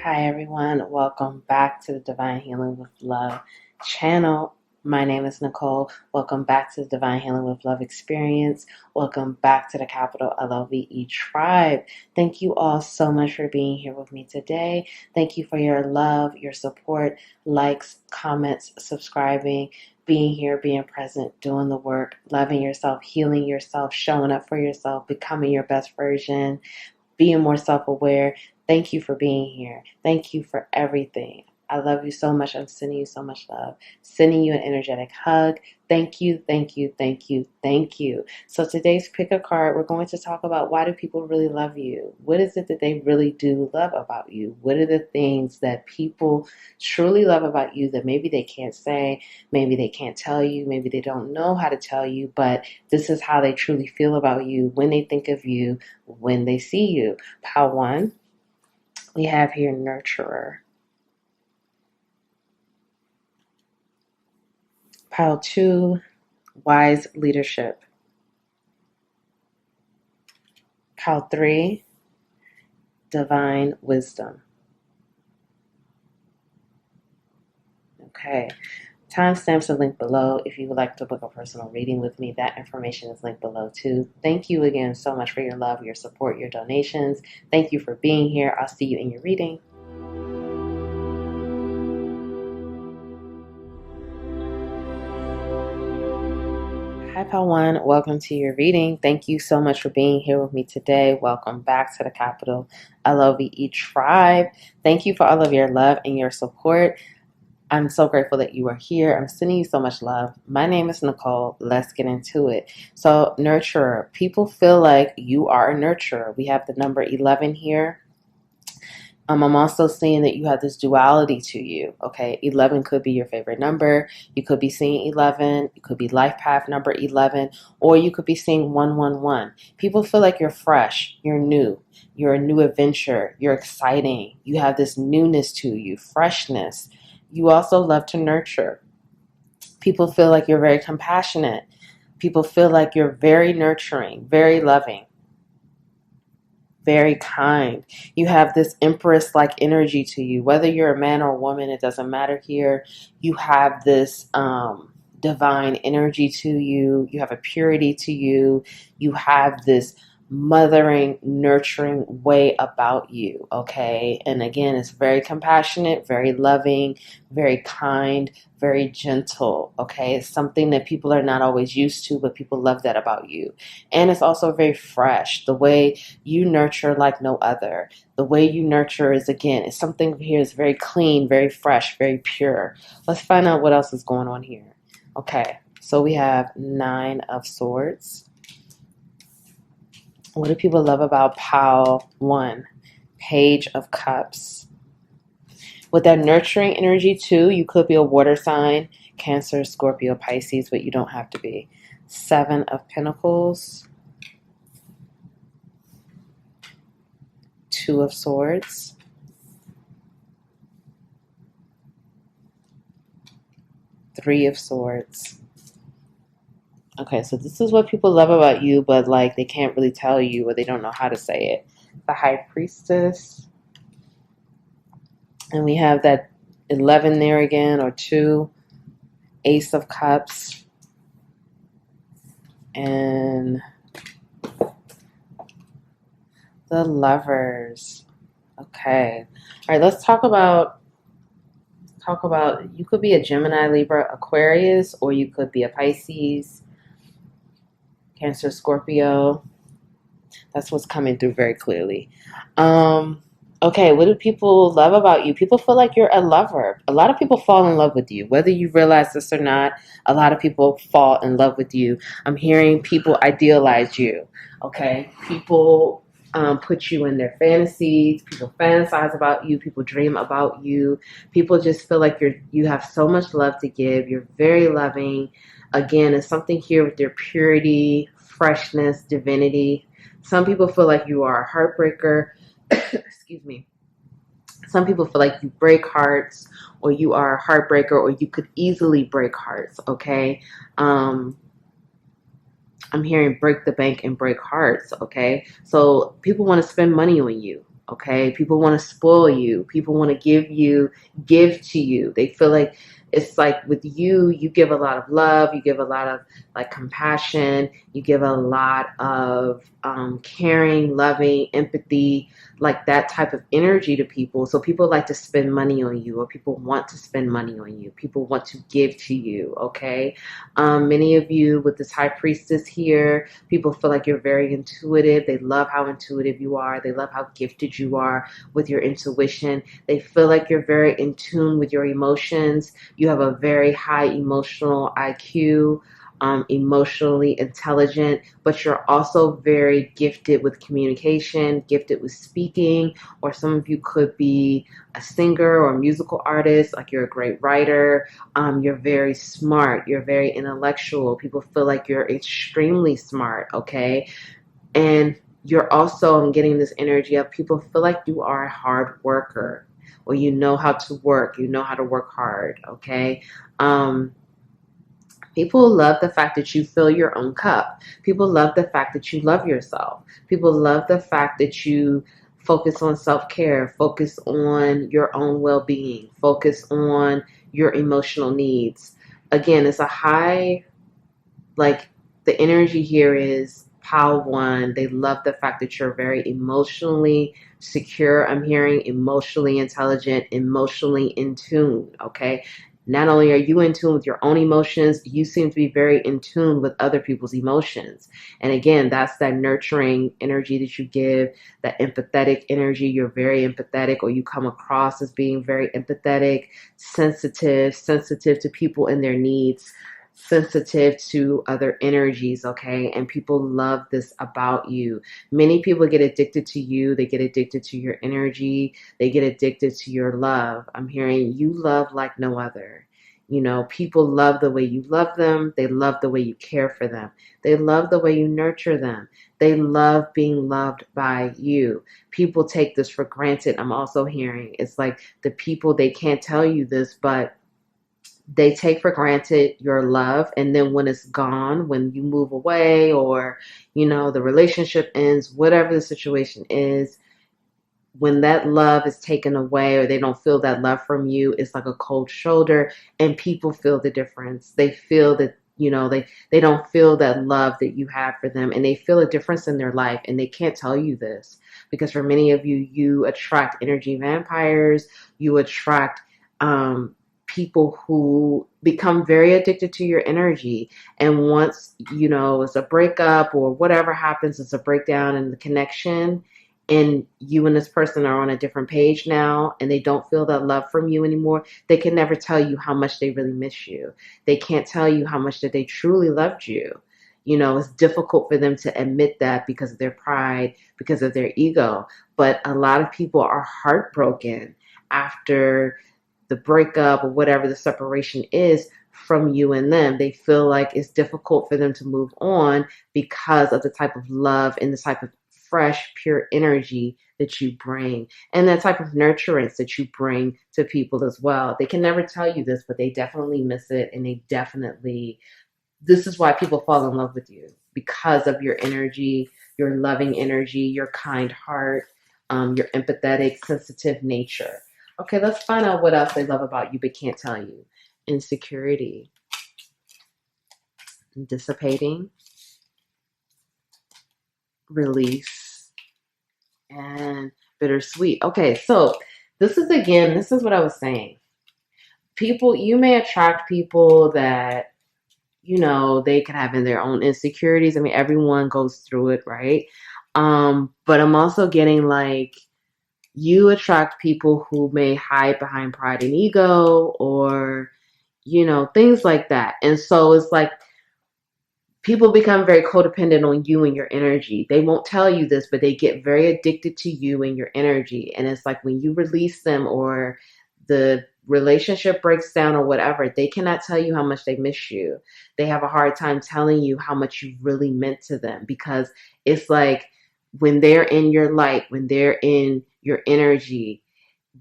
Hi everyone, welcome back to the Divine Healing with Love channel. My name is Nicole. Welcome back to the Divine Healing with Love experience. Welcome back to the capital LOVE tribe. Thank you all so much for being here with me today. Thank you for your love, your support, likes, comments, subscribing, being here, being present, doing the work, loving yourself, healing yourself, showing up for yourself, becoming your best version, being more self-aware. Thank you for being here. Thank you for everything. I love you so much. I'm sending you so much love. Sending you an energetic hug. Thank you, thank you, thank you, thank you. So today's pick a card, we're going to talk about why do people really love you? What is it that they really do love about you? What are the things that people truly love about you that maybe they can't say, maybe they can't tell you, maybe they don't know how to tell you, but this is how they truly feel about you when they think of you, when they see you. Pile 1, we have here nurturer. Pile 2, wise leadership. Pile 3, divine wisdom. Okay. Timestamps are linked below. If you would like to book a personal reading with me, that information is linked below too. Thank you again so much for your love, your support, your donations. Thank you for being here. I'll see you in your reading. Hi, Pal One. Welcome to your reading. Thank you so much for being here with me today. Welcome back to the capital LOVE tribe. Thank you for all of your love and your support. I'm so grateful that you are here. I'm sending you so much love. My name is Nicole. Let's get into it. So, nurturer. People feel like you are a nurturer. We have the number 11 here. I'm also seeing that you have this duality to you, okay? 11 could be your favorite number. You could be seeing 11. You could be life path number 11. Or you could be seeing 111. People feel like you're fresh. You're new. You're a new adventure. You're exciting. You have this newness to you, freshness. You also love to nurture. People feel like you're very compassionate. People feel like you're very nurturing, very loving, very kind. You have this empress-like energy to you. Whether you're a man or a woman, it doesn't matter here. You have this divine energy to you. You have a purity to you. You have this mothering, nurturing way about you, okay? And again, it's very compassionate, very loving, very kind, very gentle, okay? It's something that people are not always used to, but people love that about you. And it's also very fresh. The way you nurture like no other. The way you nurture is, again, it's something here is very clean, very fresh, very pure. Let's find out what else is going on here. Okay, so we have 9 of Swords. What do people love about pile 1? Page of Cups. With that nurturing energy too, you could be a water sign, Cancer, Scorpio, Pisces, but you don't have to be. 7 of Pentacles. 2 of Swords. 3 of Swords. Okay, so this is what people love about you, but like they can't really tell you or they don't know how to say it. The High Priestess. And we have that 11 there again, or 2. Ace of Cups. And the Lovers. Okay. All right, let's talk about you could be a Gemini, Libra, Aquarius, or you could be a Pisces, Cancer, Scorpio. That's what's coming through very clearly. Okay, what do people love about you? People feel like you're a lover. A lot of people fall in love with you. Whether you realize this or not, a lot of people fall in love with you. I'm hearing people idealize you. Okay, people put you in their fantasies. People fantasize about you. People dream about you. People just feel like you have so much love to give. You're very loving. Again, it's something here with your purity, freshness, divinity. Some people feel like you are a heartbreaker. Excuse me. Some people feel like you break hearts, or you are a heartbreaker, or you could easily break hearts, okay? I'm hearing break the bank and break hearts, okay? So people want to spend money on you. Okay, people want to spoil you. People want to give to you. They feel like it's like with you, you give a lot of love, you give a lot of like compassion, you give a lot of caring, loving, empathy, like that type of energy to people. So people like to spend money on you, or people want to spend money on you. People want to give to you. Okay, many of you with this high priestess here, people feel like you're very intuitive. They love how intuitive you are. They love how gifted you are with your intuition. They feel like you're very in tune with your emotions. You have a very high emotional IQ, emotionally intelligent, but you're also very gifted with communication, gifted with speaking, or some of you could be a singer or a musical artist, like you're a great writer. You're very smart. You're very intellectual. People feel like you're extremely smart, okay? And you're also, I'm getting this energy of people feel like you are a hard worker, or you know how to work. You know how to work hard, okay? People love the fact that you fill your own cup. People love the fact that you love yourself. People love the fact that you focus on self-care, focus on your own well-being, focus on your emotional needs. Again, it's a high, like the energy here is pile one. They love the fact that you're very emotionally secure. I'm hearing emotionally intelligent, emotionally in tune. Okay. Not only are you in tune with your own emotions, you seem to be very in tune with other people's emotions. And again, that's that nurturing energy that you give, that empathetic energy. You're very empathetic, or you come across as being very empathetic, sensitive to people and their needs, sensitive to other energies, okay? And people love this about you. Many people get addicted to you. They get addicted to your energy. They get addicted to your love. I'm hearing you love like no other. You know, people love the way you love them. They love the way you care for them. They love the way you nurture them. They love being loved by you. People take this for granted. I'm also hearing it's like the people, they can't tell you this, but they take for granted your love, and then when it's gone, when you move away, or the relationship ends, whatever the situation is, when that love is taken away, or they don't feel that love from you, it's like a cold shoulder, and people feel the difference. They feel that they don't feel that love that you have for them, and they feel a difference in their life, and they can't tell you this, because for many of you, you attract energy vampires. You attract people who become very addicted to your energy. And once, it's a breakup or whatever happens, it's a breakdown in the connection, and you and this person are on a different page now, and they don't feel that love from you anymore, they can never tell you how much they really miss you. They can't tell you how much that they truly loved you. It's difficult for them to admit that because of their pride, because of their ego. But a lot of people are heartbroken after the breakup or whatever the separation is from you and them. They feel like it's difficult for them to move on because of the type of love and the type of fresh, pure energy that you bring, and that type of nurturance that you bring to people as well. They can never tell you this, but they definitely miss it, and this is why people fall in love with you, because of your energy, your loving energy, your kind heart, your empathetic, sensitive nature. Okay, let's find out what else they love about you but can't tell you. Insecurity, dissipating, release, and bittersweet. Okay, so this is what I was saying. People, you may attract people that, they can have in their own insecurities. I mean, everyone goes through it, right? But I'm also getting like, you attract people who may hide behind pride and ego, or, things like that. And so it's like people become very codependent on you and your energy. They won't tell you this, but they get very addicted to you and your energy. And it's like when you release them, or the relationship breaks down or whatever, they cannot tell you how much they miss you. They have a hard time telling you how much you really meant to them, because it's like when they're in your light, when they're in your energy,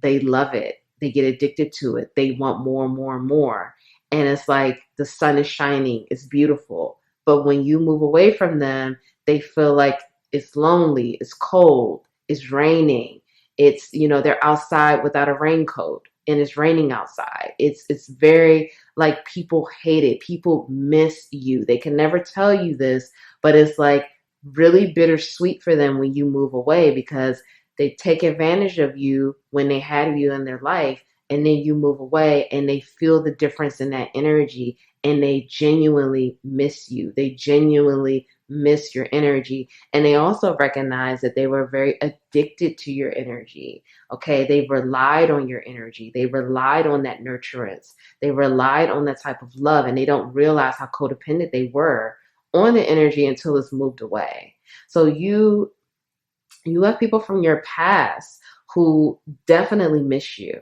they love it. They get addicted to it. They want more and more and more. And it's like the sun is shining. It's beautiful. But when you move away from them, they feel like it's lonely, it's cold, it's raining. It's, they're outside without a raincoat and it's raining outside. It's very like people hate it. People miss you. They can never tell you this, but it's like really bittersweet for them when you move away because they take advantage of you when they had you in their life, and then you move away and they feel the difference in that energy and they genuinely miss you. They genuinely miss your energy. And they also recognize that they were very addicted to your energy. Okay. They relied on your energy. They relied on that nurturance. They relied on that type of love. And they don't realize how codependent they were on the energy until it's moved away. So you have people from your past who definitely miss you.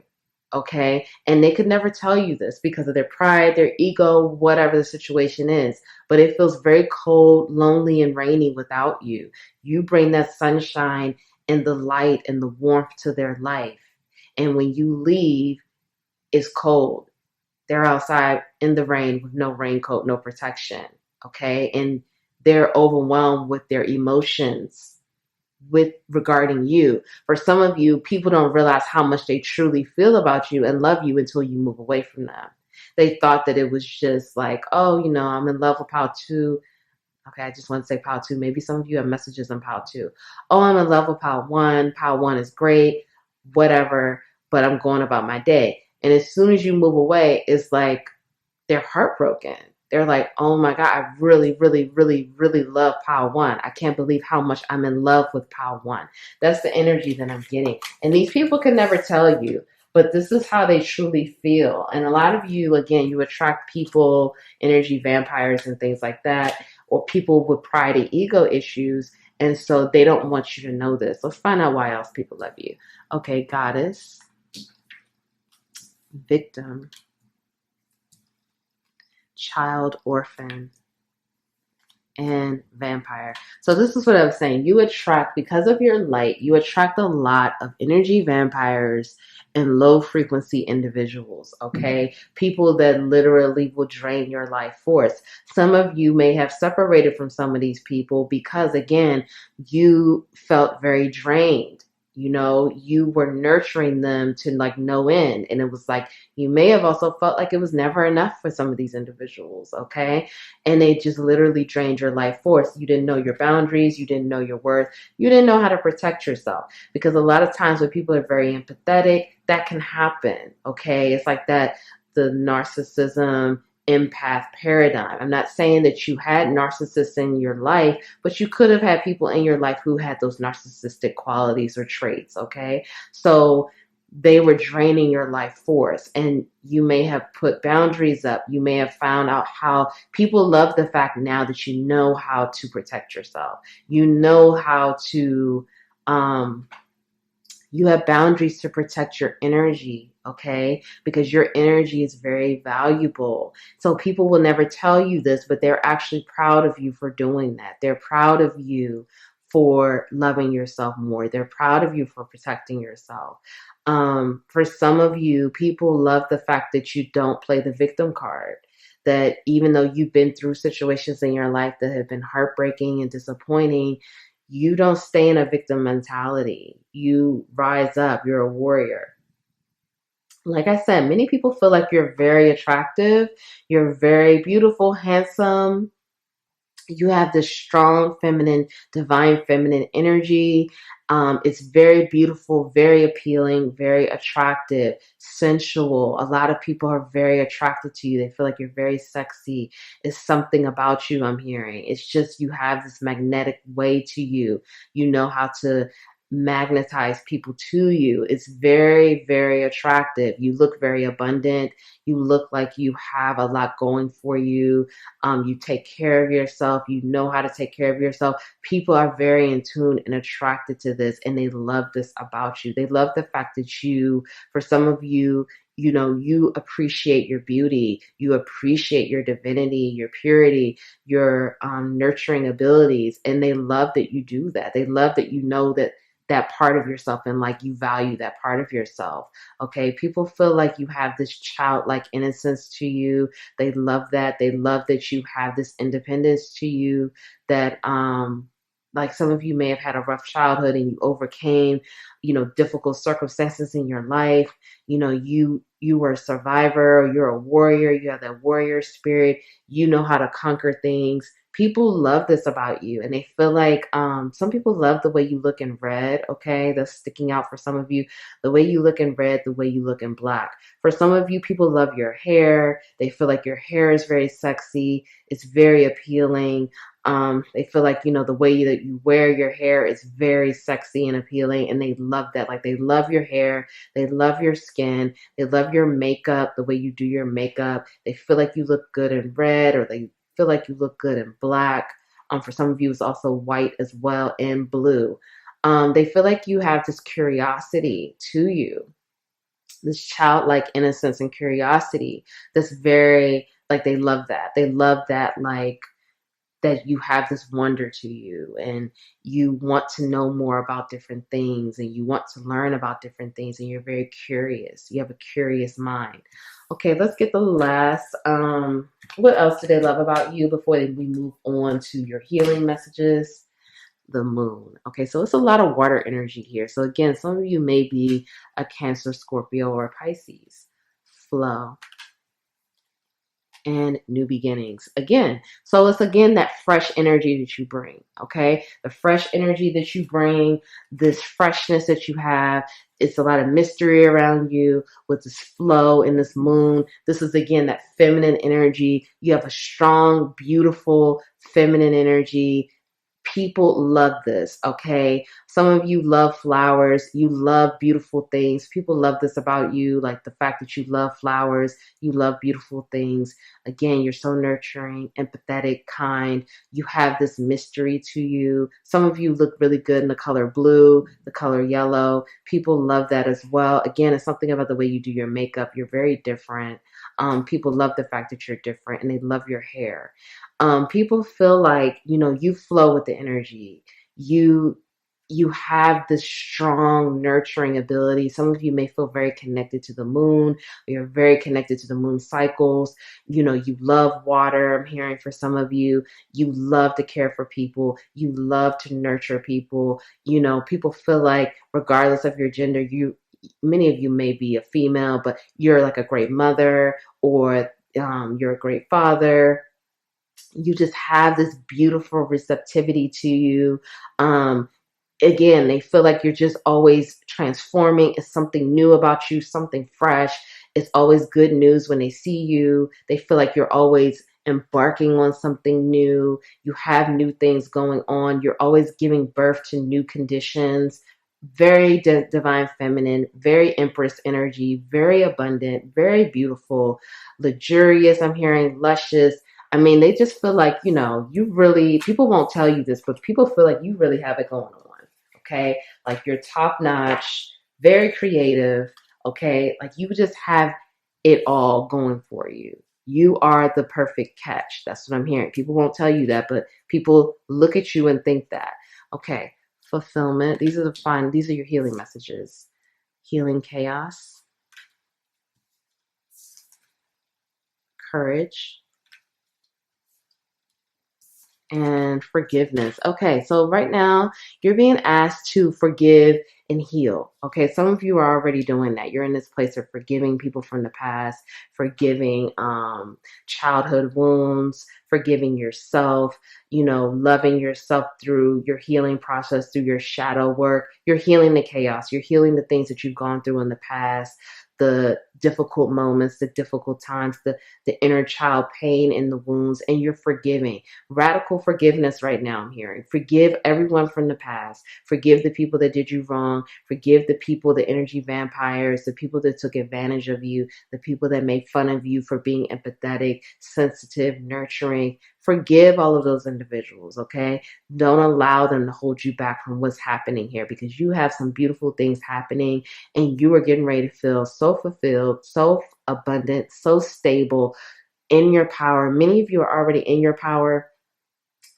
Okay. And they could never tell you this because of their pride, their ego, whatever the situation is. But it feels very cold, lonely, and rainy without you. You bring that sunshine and the light and the warmth to their life. And when you leave, it's cold. They're outside in the rain with no raincoat, no protection. Okay. And they're overwhelmed with their emotions with regarding you. For some of you, people don't realize how much they truly feel about you and love you until you move away from them. They thought that it was just like, oh, I'm in love with Pile 2. Okay, I just want to say Pile 2. Maybe some of you have messages on Pile 2. Oh, I'm in love with Pile 1. Pile 1 is great, whatever, but I'm going about my day. And as soon as you move away, it's like they're heartbroken. They're like, oh my God, I really, really, really, really love Pile 1. I can't believe how much I'm in love with Pile 1. That's the energy that I'm getting. And these people can never tell you, but this is how they truly feel. And a lot of you, again, you attract people, energy vampires and things like that, or people with pride and ego issues. And so they don't want you to know this. Let's find out why else people love you. Okay, goddess, victim, child, orphan, and vampire. So this is what I was saying. You attract, because of your light, you attract a lot of energy vampires and low frequency individuals, okay? People that literally will drain your life force. Some of you may have separated from some of these people because, again, you felt very drained. You were nurturing them to like no end. And it was like, you may have also felt like it was never enough for some of these individuals, okay? And they just literally drained your life force. You didn't know your boundaries. You didn't know your worth. You didn't know how to protect yourself. Because a lot of times when people are very empathetic, that can happen, okay? It's like that, the narcissism, empath paradigm. I'm not saying that you had narcissists in your life, but you could have had people in your life who had those narcissistic qualities or traits, okay? So they were draining your life force, and you may have put boundaries up. You may have found out how people love the fact now that you know how to protect yourself. You know how to, you have boundaries to protect your energy, okay? Because your energy is very valuable. So people will never tell you this, but they're actually proud of you for doing that. They're proud of you for loving yourself more. They're proud of you for protecting yourself. For some of you, people love the fact that you don't play the victim card. That even though you've been through situations in your life that have been heartbreaking and disappointing, you don't stay in a victim mentality. You rise up. You're a warrior. Like I said, many people feel like you're very attractive. You're very beautiful, handsome. You have this strong feminine, divine feminine energy. It's very beautiful, very appealing, very attractive, sensual. A lot of people are very attracted to you. They feel like you're very sexy. It's something about you I'm hearing. It's just you have this magnetic way to you. You know how to magnetize people to you. It's very, very attractive. You look very abundant. You look like you have a lot going for you. You take care of yourself. You know how to take care of yourself. People are very in tune and attracted to this, and they love this about you. They love the fact that you, for some of you, you appreciate your beauty, you appreciate your divinity, your purity, your nurturing abilities, and they love that you do that. They love that you know that part of yourself, and like you value that part of yourself. Okay. People feel like you have this childlike innocence to you. They love that. They love that you have this independence to you, that like some of you may have had a rough childhood and you overcame, difficult circumstances in your life. You were a survivor, you're a warrior, you have that warrior spirit, you know how to conquer things. People love this about you, and they feel like some people love the way you look in red. Okay, that's sticking out for some of you. The way you look in red, the way you look in black. For some of you, people love your hair. They feel like your hair is very sexy. It's very appealing. They feel like, the way that you wear your hair is very sexy and appealing, and they love that. Like, they love your hair, they love your skin, they love your makeup, the way you do your makeup. They feel like you look good in red, or they feel like you look good in black. For some of you, it's also white as well, and blue. They feel like you have this curiosity to you, this childlike innocence and curiosity. That's very, like, they love that. They love that, like, that you have this wonder to you, and you want to know more about different things, and you want to learn about different things, and you're very curious. You have a curious mind. Okay, let's get the last, what else do they love about you before we move on to your healing messages? The moon. Okay, so it's a lot of water energy here. So again, some of you may be a Cancer, Scorpio, or Pisces. Flow and new beginnings. Again, so it's again that fresh energy that you bring, okay? The fresh energy that you bring, this freshness that you have. It's a lot of mystery around you with this flow and this moon. This is again that feminine energy. You have a strong, beautiful feminine energy. People love this, okay? Some of you love flowers. You love beautiful things. People love this about you, like the fact that you love flowers. You love beautiful things. Again, you're so nurturing, empathetic, kind. You have this mystery to you. Some of you look really good in the color blue, the color yellow. People love that as well. Again, it's something about the way you do your makeup. You're very different. People love the fact that you're different, and they love your hair. People feel like, you flow with the energy. You have this strong nurturing ability. Some of you may feel very connected to the moon. You're very connected to the moon cycles. You love water. I'm hearing for some of you, you love to care for people. You love to nurture people. People feel like regardless of your gender, many of you may be a female, but you're like a great mother, or you're a great father. You just have this beautiful receptivity to you. Again, they feel like you're just always transforming. It's something new about you, something fresh. It's always good news when they see you. They feel like you're always embarking on something new. You have new things going on. You're always giving birth to new conditions. Very divine feminine, very empress energy, very abundant, very beautiful, luxurious. I'm hearing luscious. I mean, they just feel like, you really, people won't tell you this, but people feel like you really have it going on. Okay. Like, you're top notch, very creative. Okay. Like, you just have it all going for you. You are the perfect catch. That's what I'm hearing. People won't tell you that, but people look at you and think that. Okay. Fulfillment. These are your healing messages. Healing chaos. Courage. And forgiveness. Okay, so right now you're being asked to forgive and heal. Okay, some of you are already doing that. You're in this place of forgiving people from the past, forgiving childhood wounds, forgiving yourself, loving yourself through your healing process, through your shadow work. You're healing the chaos. You're healing the things that you've gone through in the past, the difficult moments, the difficult times, the inner child pain and the wounds, and you're forgiving. Radical forgiveness right now, I'm hearing. Forgive everyone from the past. Forgive the people that did you wrong. Forgive the people, the energy vampires, the people that took advantage of you, the people that made fun of you for being empathetic, sensitive, nurturing. Forgive all of those individuals, okay? Don't allow them to hold you back from what's happening here, because you have some beautiful things happening, and you are getting ready to feel so fulfilled, so abundant, so stable, in your power. Many of you are already in your power,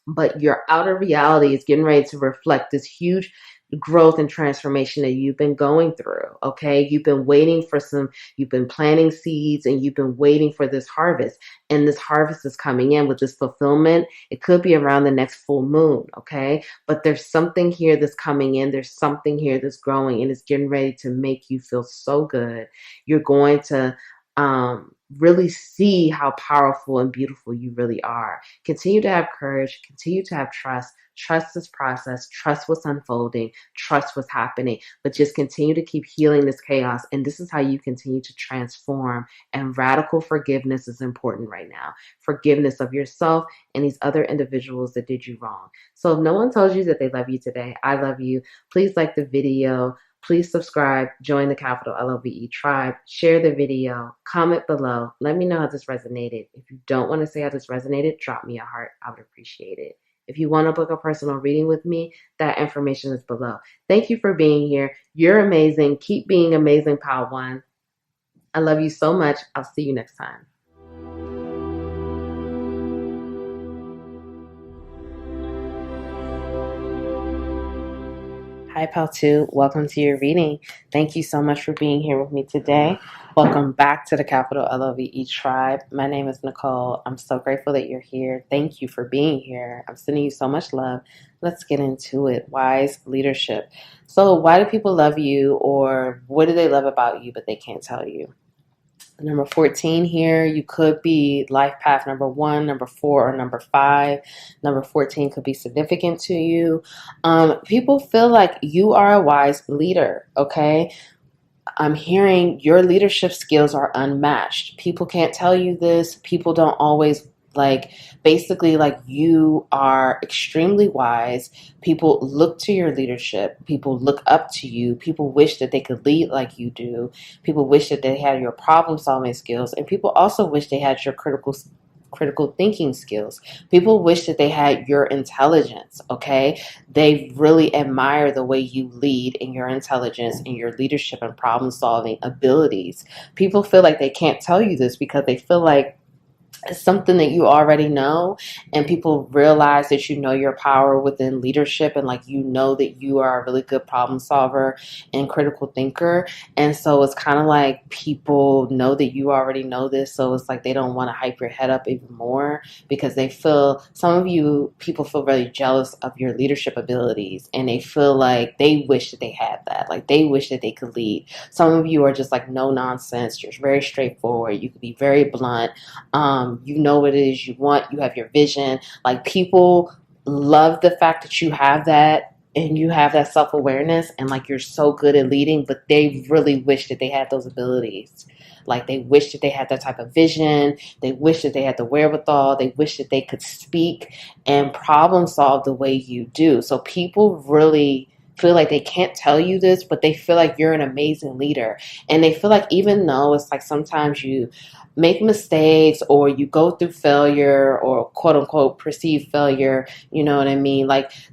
but your outer reality is getting ready to reflect this huge growth and transformation that you've been going through. Okay. You've been planting seeds and you've been waiting for this harvest. And this harvest is coming in with this fulfillment. It could be around the next full moon. Okay. But there's something here that's coming in. There's something here that's growing and it's getting ready to make you feel so good. You're going to really see how powerful and beautiful you really are. Continue to have courage, continue to have trust. Trust this process, trust what's unfolding, trust what's happening, but just continue to keep healing this chaos. And this is how you continue to transform. And radical forgiveness is important right now. Forgiveness of yourself and these other individuals that did you wrong. So if no one tells you that they love you today, I love you. Please like the video. Please subscribe, join the capital LOVE tribe, share the video, comment below. Let me know how this resonated. If you don't want to say how this resonated, drop me a heart. I would appreciate it. If you want to book a personal reading with me, that information is below. Thank you for being here. You're amazing. Keep being amazing, Pal One. I love you so much. I'll see you next time. Hi, Pal 2. Welcome to your reading. Thank you so much for being here with me today. Welcome back to the Capital LOVE tribe. My name is Nicole. I'm so grateful that you're here. Thank you for being here. I'm sending you so much love. Let's get into it. Wise leadership. So why do people love you, or what do they love about you but they can't tell you? Number 14 here, you could be life path number 1, number 4, or number 5. Number 14 could be significant to you. People feel like you are a wise leader, okay? I'm hearing your leadership skills are unmatched. People can't tell you this. People don't always basically you are extremely wise. People look to your leadership. People look up to you. People wish that they could lead like you do. People wish that they had your problem solving skills. And people also wish they had your critical thinking skills. People wish that they had your intelligence, okay? They really admire the way you lead in your intelligence and your leadership and problem solving abilities. People feel like they can't tell you this because they feel like it's something that you already know, and people realize that you know your power within leadership, and you know that you are a really good problem solver and critical thinker. And so it's kind of like people know that you already know this, so it's like they don't want to hype your head up even more because they feel, some of you people feel really jealous of your leadership abilities, and they feel like they wish that they had that, like they wish that they could lead. Some of you are just no nonsense, you're very straightforward, you could be very blunt. You know what it is you want. You have your vision. People love the fact that you have that and you have that self-awareness and you're so good at leading, but they really wish that they had those abilities. They wish that they had that type of vision. They wish that they had the wherewithal. They wish that they could speak and problem solve the way you do. So people really feel like they can't tell you this, but they feel like you're an amazing leader. And they feel like even though it's sometimes you make mistakes or you go through failure or quote unquote perceived failure, you know what I mean?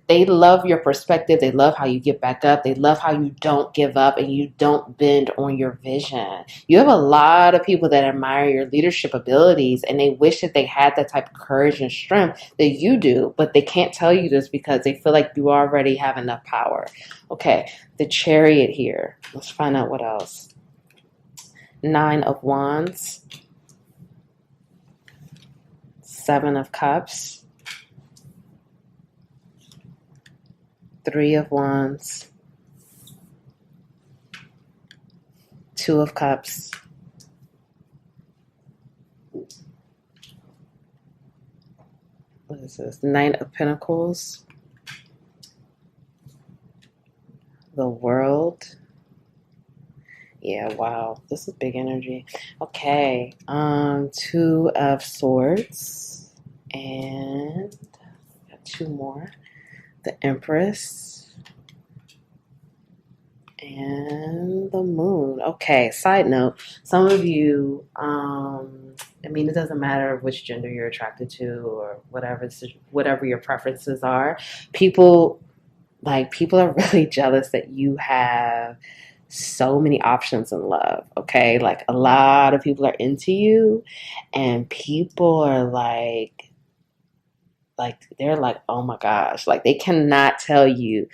They love your perspective. They love how you get back up. They love how you don't give up and you don't bend on your vision. You have a lot of people that admire your leadership abilities and they wish that they had that type of courage and strength that you do, but they can't tell you this because they feel like you already have enough power. Okay, the Chariot here. Let's find out what else. 9 of Wands. 7 of Cups, 3 of Wands, 2 of Cups, what is this? 9 of Pentacles, the World. Yeah, wow, this is big energy. Okay, 2 of Swords. And got 2 more. The Empress and the Moon. Okay, side note, some of you, it doesn't matter which gender you're attracted to or whatever your preferences are. People are really jealous that you have so many options in love, okay? A lot of people are into you and people are they're oh my gosh, they cannot tell you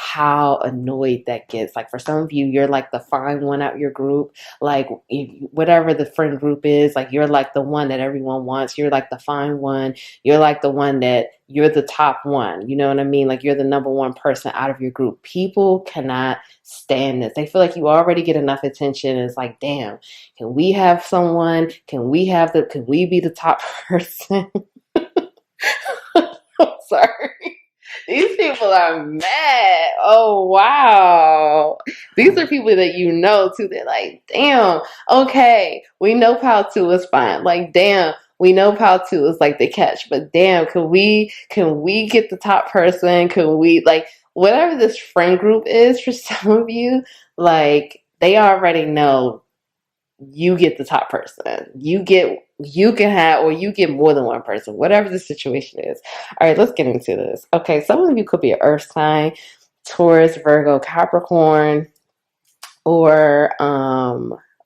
how annoyed that gets. Like for some of you, you're like the fine one out your group. Like whatever the friend group is, like you're like the one that everyone wants. You're like the fine one. You're like the one that you're the top one. You know what I mean? Like you're the number one person out of your group. People cannot stand this. They feel like you already get enough attention. And it's like, damn, can we have someone? Can we be the top person? I'm sorry. These people are mad. Oh, wow. These are people that you know, too. They're like, damn, okay, we know PAL 2 is fine. Like, damn, we know PAL 2 is like the catch. But damn, can we get the top person? Can we, like, whatever this friend group is for some of you, like, they already know you get the top person. You can have, or you get more than one person, whatever the situation is. All right, let's get into this. Okay, some of you could be an earth sign, Taurus, Virgo, Capricorn, or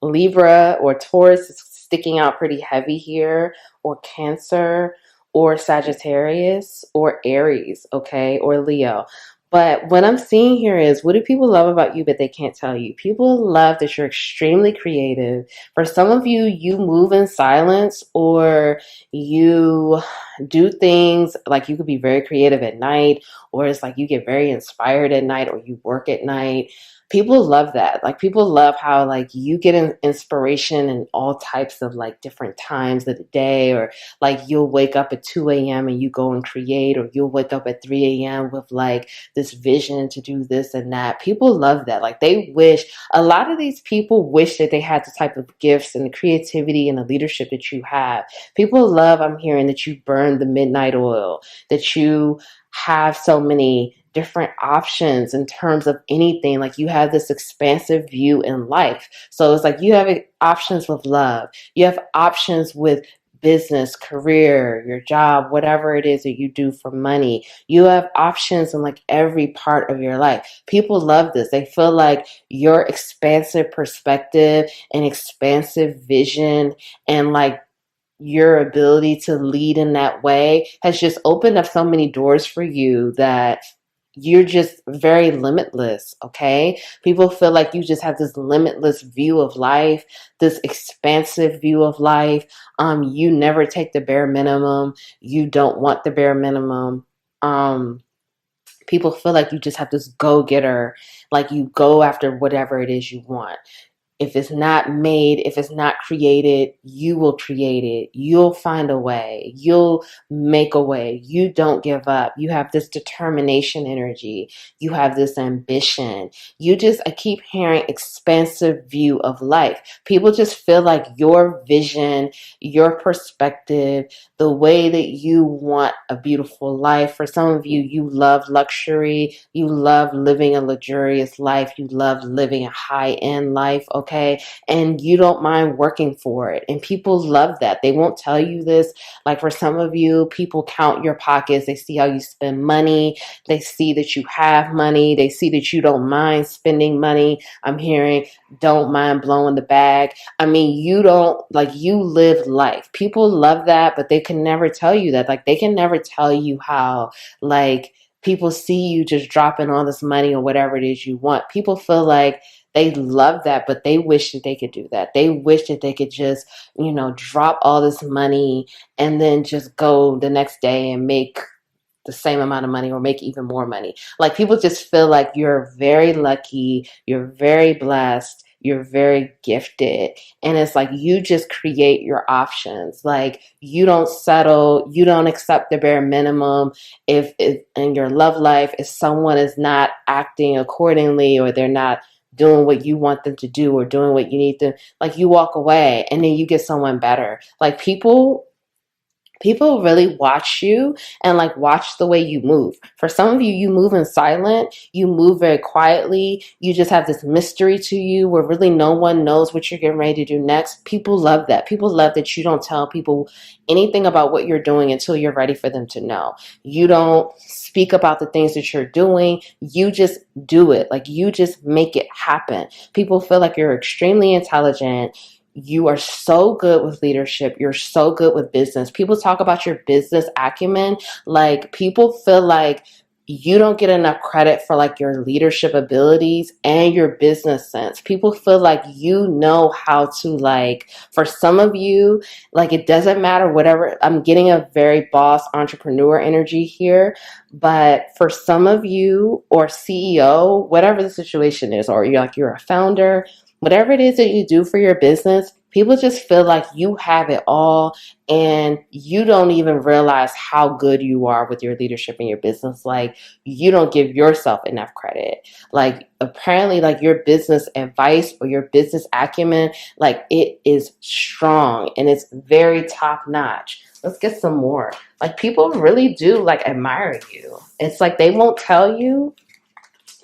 Libra or Taurus is sticking out pretty heavy here, or Cancer, or Sagittarius, or Aries, okay, or Leo. But what I'm seeing here is, what do people love about you but they can't tell you? People love that you're extremely creative. For some of you, you move in silence, or you do things like you could be very creative at night, or it's like you get very inspired at night, or you work at night. People love that. Like people love how like you get inspiration in all types of like different times of the day, or like you'll wake up at 2 a.m. and you go and create, or you'll wake up at 3 a.m. with like this vision to do this and that. People love that. Like they wish, a lot of these people wish that they had the type of gifts and the creativity and the leadership that you have. People love, I'm hearing, that you burn the midnight oil, that you have so many different options in terms of anything. Like you have this expansive view in life. So it's like you have options with love. You have options with business, career, your job, whatever it is that you do for money. You have options in like every part of your life. People love this. They feel like your expansive perspective and expansive vision and like your ability to lead in that way has just opened up so many doors for you that you're just very limitless, okay? People feel like you just have this limitless view of life, this expansive view of life. You never take the bare minimum. You don't want the bare minimum. People feel like you just have this go-getter, like you go after whatever it is you want. If it's not made, if it's not created, you will create it. You'll find a way. You'll make a way. You don't give up. You have this determination energy. You have this ambition. I keep hearing expansive view of life. People just feel like your vision, your perspective, the way that you want a beautiful life. For some of you, you love luxury. You love living a luxurious life. You love living a high-end life, okay? And you don't mind working for it. And people love that. They won't tell you this. Like for some of you, people count your pockets. They see how you spend money. They see that you have money. They see that you don't mind spending money. I'm hearing don't mind blowing the bag. I mean, you live life. People love that, but they can never tell you that. Like they can never tell you how like people see you just dropping all this money or whatever it is you want. People feel like they love that, but they wish that they could do that. They wish that they could just, drop all this money and then just go the next day and make the same amount of money or make even more money. Like people just feel like you're very lucky, you're very blessed, you're very gifted. And it's like you just create your options. Like you don't settle, you don't accept the bare minimum. If in your love life, if someone is not acting accordingly or they're not doing what you want them to do or doing what you need them, like you walk away and then you get someone better. Like people really watch you and like watch the way you move. For some of you, you move in silent, you move very quietly. You just have this mystery to you where really no one knows what you're getting ready to do next. People love that. People love that you don't tell people anything about what you're doing until you're ready for them to know. You don't speak about the things that you're doing. You just do it. Like you just make it happen. People feel like you're extremely intelligent. You are so good with leadership. You're so good with business. People talk about your business acumen. Like people feel like you don't get enough credit for like your leadership abilities and your business sense. People feel like you know how to, like, for some of you, like, it doesn't matter whatever. I'm getting a very boss entrepreneur energy here, but for some of you, or CEO, whatever the situation is, or you're a founder, whatever it is that you do for your business, people just feel like you have it all and you don't even realize how good you are with your leadership in your business. Like, you don't give yourself enough credit. Like, apparently, like, your business advice or your business acumen, like, it is strong and it's very top notch. Let's get some more. Like, people really do, like, admire you. It's like they won't tell you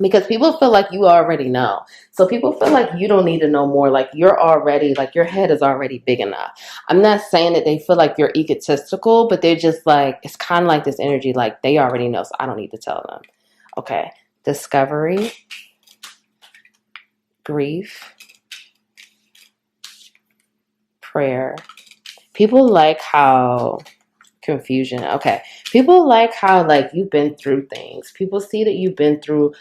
because people feel like you already know. So people feel like you don't need to know more. Like, you're already, like, your head is already big enough. I'm not saying that they feel like you're egotistical, but they're just like, it's kind of like this energy, like they already know, so I don't need to tell them. Okay. Discovery, grief, prayer. People like how confusion. Okay. People like how, like, you've been through things. People see that you've been through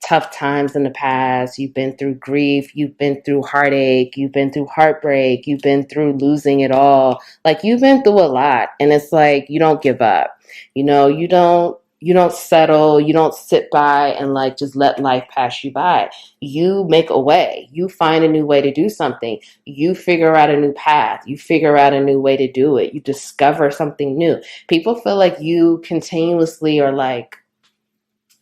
tough times in the past. You've been through grief. You've been through heartache. You've been through heartbreak. You've been through losing it all. Like, you've been through a lot, and it's like, you don't give up. You don't settle. You don't sit by and, like, just let life pass you by. You make a way. You find a new way to do something. You figure out a new path. You figure out a new way to do it. You discover something new. People feel like you continuously are like,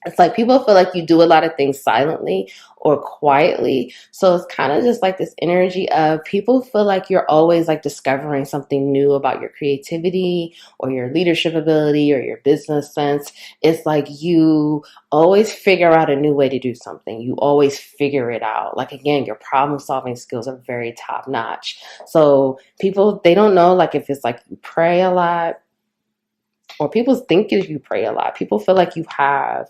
it's like people feel like you do a lot of things silently or quietly. So it's kind of just like this energy of people feel like you're always, like, discovering something new about your creativity or your leadership ability or your business sense. It's like you always figure out a new way to do something. You always figure it out. Like, again, your problem solving skills are very top notch. So people, they don't know, like, if it's like you pray a lot, or people think if you pray a lot. People feel like you have,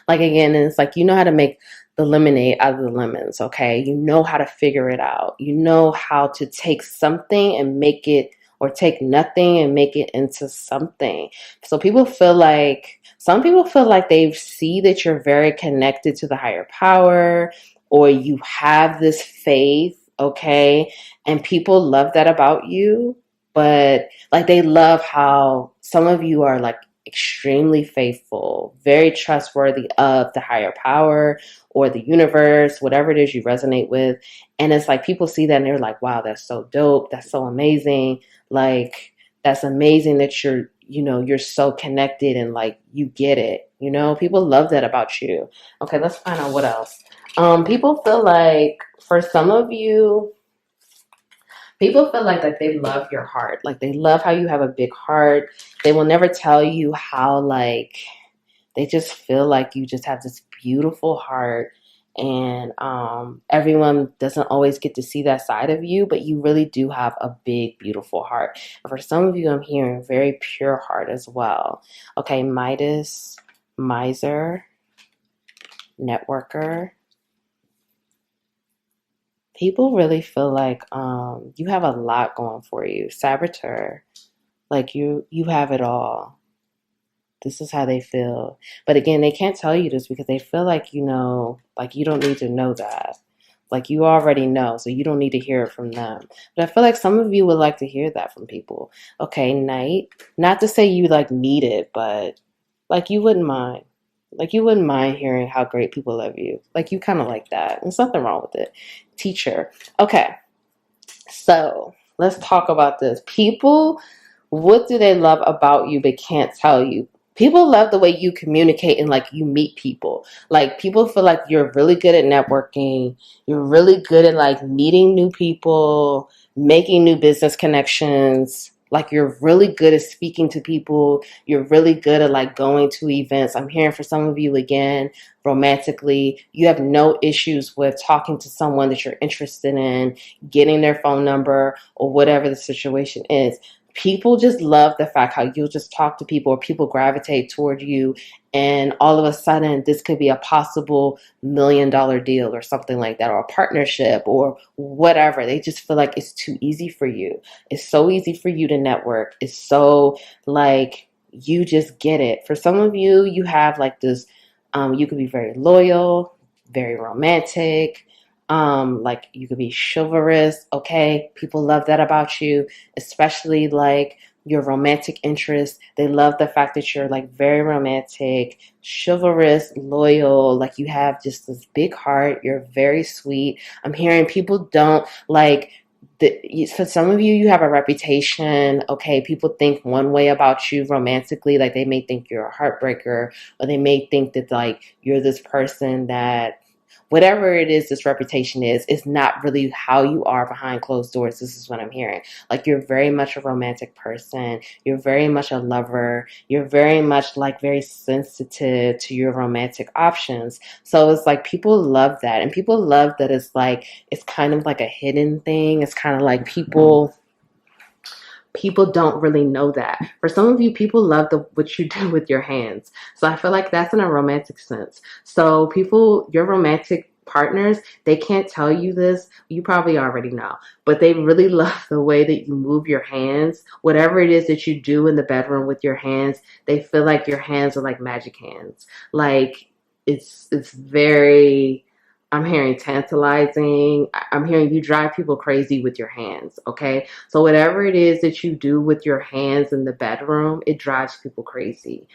like, again, and it's like, you know how to make the lemonade out of the lemons, okay? You know how to figure it out. You know how to take something and make it, or take nothing and make it into something. So some people feel like they see that you're very connected to the higher power, or you have this faith, okay? And people love that about you. But, like, they love how some of you are, like, extremely faithful, very trustworthy of the higher power or the universe, whatever it is you resonate with. And it's like people see that and they're like, wow, that's so dope. That's so amazing. Like, that's amazing that you're so connected and, like, you get it. People love that about you. Okay, let's find out what else. People feel like, for some of you, people feel like they love your heart. Like, they love how you have a big heart. They will never tell you how, like, they just feel like you just have this beautiful heart. And everyone doesn't always get to see that side of you, but you really do have a big, beautiful heart. And for some of you, I'm hearing very pure heart as well. Okay, Midas, miser, networker. People really feel like you have a lot going for you. Saboteur, like you have it all. This is how they feel. But again, they can't tell you this because they feel like, like you don't need to know that. Like, you already know, so you don't need to hear it from them. But I feel like some of you would like to hear that from people. Okay, Knight. Not to say you, like, need it, but, like, you wouldn't mind. Like, you wouldn't mind hearing how great people love you. Like, you kind of like that. There's nothing wrong with it. Teacher. Okay. So let's talk about this. People, what do they love about you but can't tell you? People love the way you communicate and, like, you meet people. Like, people feel like you're really good at networking. You're really good at, like, meeting new people, making new business connections. Like, you're really good at speaking to people. You're really good at, like, going to events. I'm hearing for some of you, again, romantically, you have no issues with talking to someone that you're interested in, getting their phone number or whatever the situation is. People just love the fact how you'll just talk to people, or people gravitate toward you, and all of a sudden this could be a possible $1 million deal or something like that, or a partnership or whatever. They just feel like it's too easy for you. It's so easy for you to network. It's so, like, you just get it. For some of you, you have like this, you could be very loyal, very romantic, like you could be chivalrous. Okay, people love that about you, especially like your romantic interest. They love the fact that you're like very romantic, chivalrous, loyal, like you have just this big heart. You're very sweet. I'm hearing people don't like for some of you, you have a reputation. Okay, people think one way about you romantically, like they may think you're a heartbreaker, or they may think that like you're this person that whatever it is this reputation is not really how you are behind closed doors. This is what I'm hearing. Like you're very much a romantic person. You're very much a lover. You're very much like very sensitive to your romantic options. So it's like people love that. And people love that it's kind of like a hidden thing. It's kind of like people don't really know that. For some of you, people love what you do with your hands. So I feel like that's in a romantic sense. So people, your romantic partners, they can't tell you this. You probably already know, but they really love the way that you move your hands. Whatever it is that you do in the bedroom with your hands, they feel like your hands are like magic hands. Like it's very, I'm hearing tantalizing. I'm hearing you drive people crazy with your hands, okay? So whatever it is that you do with your hands in the bedroom, it drives people crazy.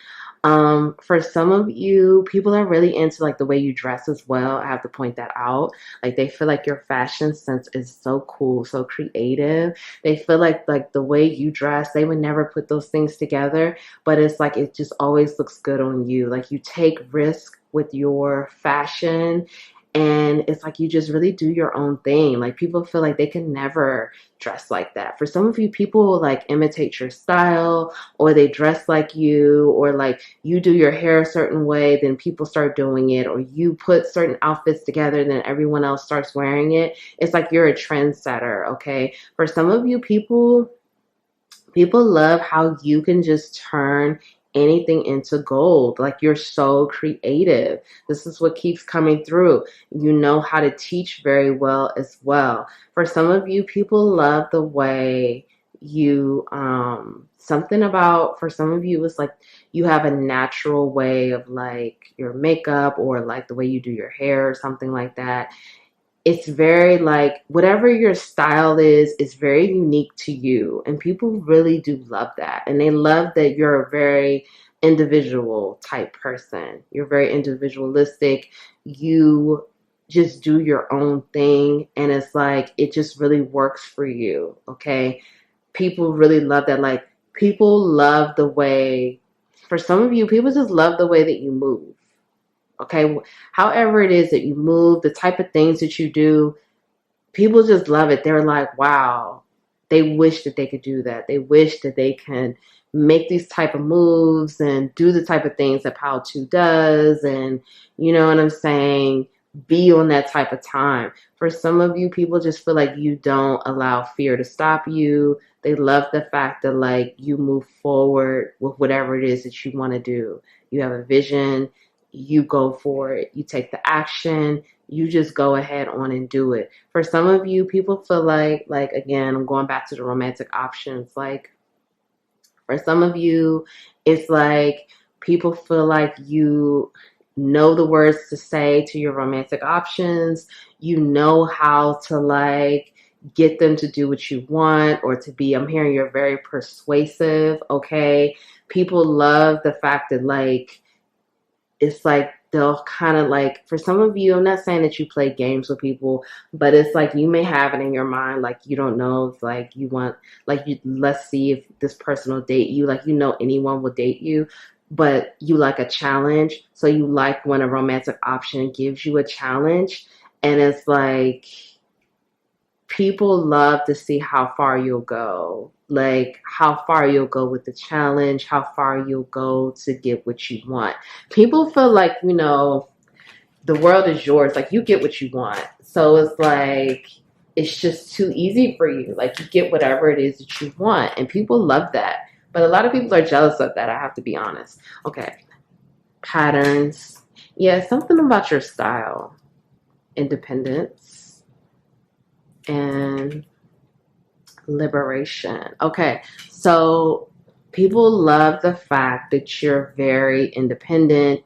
For some of you, people are really into like the way you dress as well. I have to point that out. Like they feel like your fashion sense is so cool, so creative. They feel like the way you dress, they would never put those things together, but it's like it just always looks good on you. Like you take risk with your fashion, and it's like you just really do your own thing. Like people feel like they can never dress like that. For some of you, people will like imitate your style, or they dress like you, or like you do your hair a certain way, then people start doing it, or you put certain outfits together, then everyone else starts wearing it. It's like you're a trendsetter, okay? For some of you, people love how you can just turn anything into gold. Like you're so creative. This is what keeps coming through. You know how to teach very well as well. For some of you, people love the way you something about, for some of you, it's like you have a natural way of like your makeup, or like the way you do your hair or something like that. It's very like whatever your style is very unique to you, and people really do love that. And they love that you're a very individual type person. You're very individualistic. You just do your own thing, and it's like it just really works for you. Okay, people really love that. Like people love the way, for some of you, people just love the way that you move. Okay, however it is that you move, the type of things that you do, people just love it. They're like, wow, they wish that they could do that. They wish that they can make these type of moves and do the type of things that Pal 2 does. And you know what I'm saying? Be on that type of time. For some of you, people just feel like you don't allow fear to stop you. They love the fact that like you move forward with whatever it is that you want to do. You have a vision, you go for it, you take the action, you just go ahead on and do it. For some of you, people feel like again, I'm going back to the romantic options. Like for some of you, it's like people feel like you know the words to say to your romantic options. You know how to like get them to do what you want, or to be, I'm hearing you're very persuasive, okay? People love the fact that like it's like they'll kind of like, for some of you, I'm not saying that you play games with people, but it's like you may have it in your mind, like you don't know if like you want, like you, let's see if this person will date you, like you know anyone will date you, but you like a challenge. So you like when a romantic option gives you a challenge, and it's like people love to see how far you'll go, like how far you'll go with the challenge, how far you'll go to get what you want. People feel like, you know, the world is yours, like you get what you want. So it's like it's just too easy for you, like you get whatever it is that you want, and people love that. But a lot of people are jealous of that, I have to be honest. Okay, patterns. Yeah, something about your style, independence, and liberation. Okay, so People love the fact that you're very independent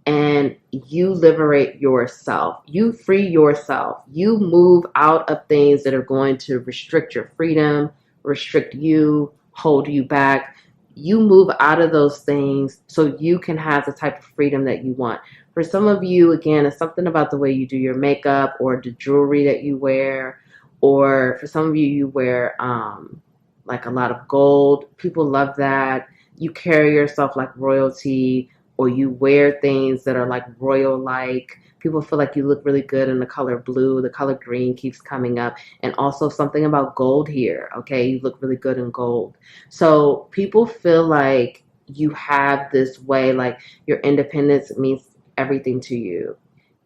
and you liberate yourself. You free yourself. You move out of things that are going to restrict your freedom, restrict you, hold you back. You move out of those things so you can have the type of freedom that you want. For some of you, again, it's something about the way you do your makeup or the jewelry that you wear. Or for some of you, you wear like a lot of gold. People love that. You carry yourself like royalty, or you wear things that are like royal-like. People feel like you look really good in the color blue. The color green keeps coming up. And also something about gold here, okay? You look really good in gold. So people feel like you have this way, like your independence means everything to you.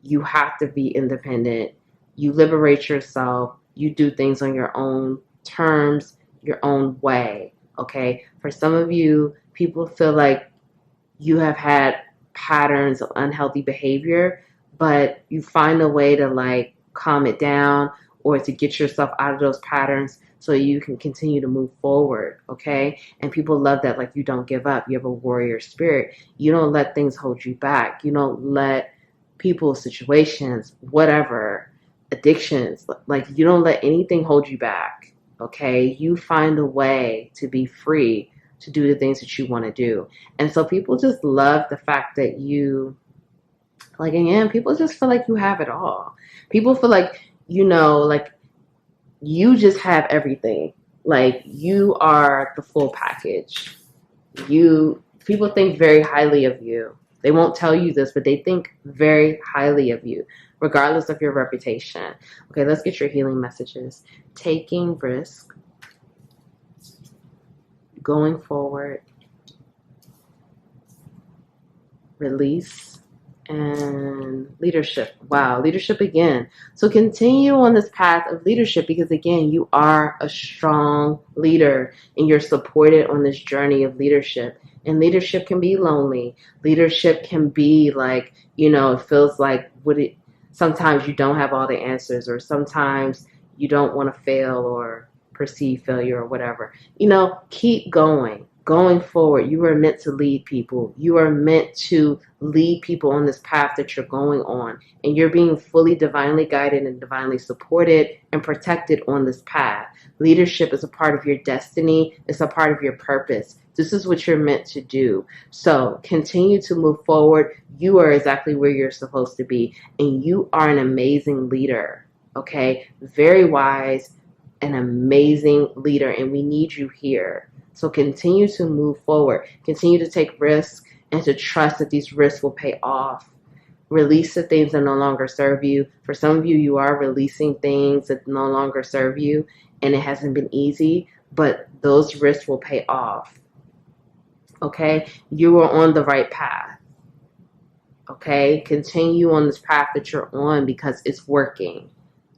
You have to be independent. You liberate yourself. You do things on your own terms, your own way, okay? For some of you, people feel like you have had patterns of unhealthy behavior, but you find a way to like calm it down or to get yourself out of those patterns so you can continue to move forward, okay? And people love that, like you don't give up. You have a warrior spirit. You don't let things hold you back. You don't let people, situations, whatever, addictions, like you don't let anything hold you back, okay? You find a way to be free to do the things that you want to do. And so people just love the fact that you, like, again, people just feel like you have it all. People feel like, like you just have everything. Like you are the full package. People think very highly of you. They won't tell you this, but they think very highly of you, regardless of your reputation. Okay, let's get your healing messages. Taking risk, going forward, release, and leadership. Wow, leadership again. So continue on this path of leadership because, again, you are a strong leader and you're supported on this journey of leadership. And leadership can be lonely. Leadership can be like, it feels like sometimes you don't have all the answers, or sometimes you don't want to fail or perceive failure or whatever. Keep going forward. You are meant to lead people. You are meant to lead people on this path that you're going on. And you're being fully divinely guided and divinely supported and protected on this path. Leadership is a part of your destiny. It's a part of your purpose. This is what you're meant to do. So continue to move forward. You are exactly where you're supposed to be. And you are an amazing leader. Okay? Very wise, an amazing leader. And we need you here. So continue to move forward. Continue to take risks and to trust that these risks will pay off. Release the things that no longer serve you. For some of you, you are releasing things that no longer serve you, and it hasn't been easy, but those risks will pay off. Okay? You are on the right path. Okay? Continue on this path that you're on because it's working.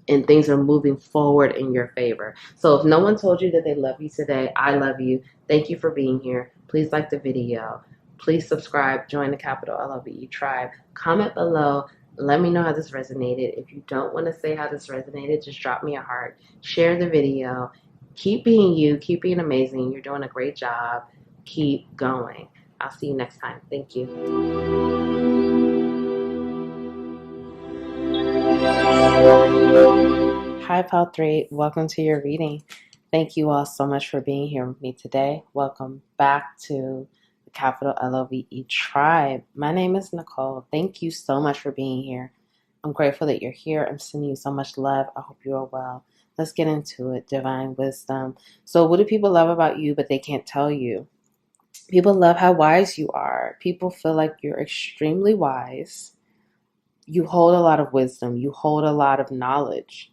And things are moving forward in your favor. So if no one told you that they love you today, I love you. Thank you for being here. Please like the video. Please subscribe. Join the capital LOVE tribe. Comment below. Let me know how this resonated. If you don't want to say how this resonated, just drop me a heart. Share the video. Keep being you. Keep being amazing. You're doing a great job. Keep going. I'll see you next time. Thank you. Hi, Pal 3. Welcome to your reading. Thank you all so much for being here with me today. Welcome back to the capital LOVE tribe. My name is Nicole. Thank you so much for being here. I'm grateful that you're here. I'm sending you so much love. I hope you are well. Let's get into it. Divine wisdom. So what do people love about you, but they can't tell you? People love how wise you are. People feel like you're extremely wise. You hold a lot of wisdom. You hold a lot of knowledge.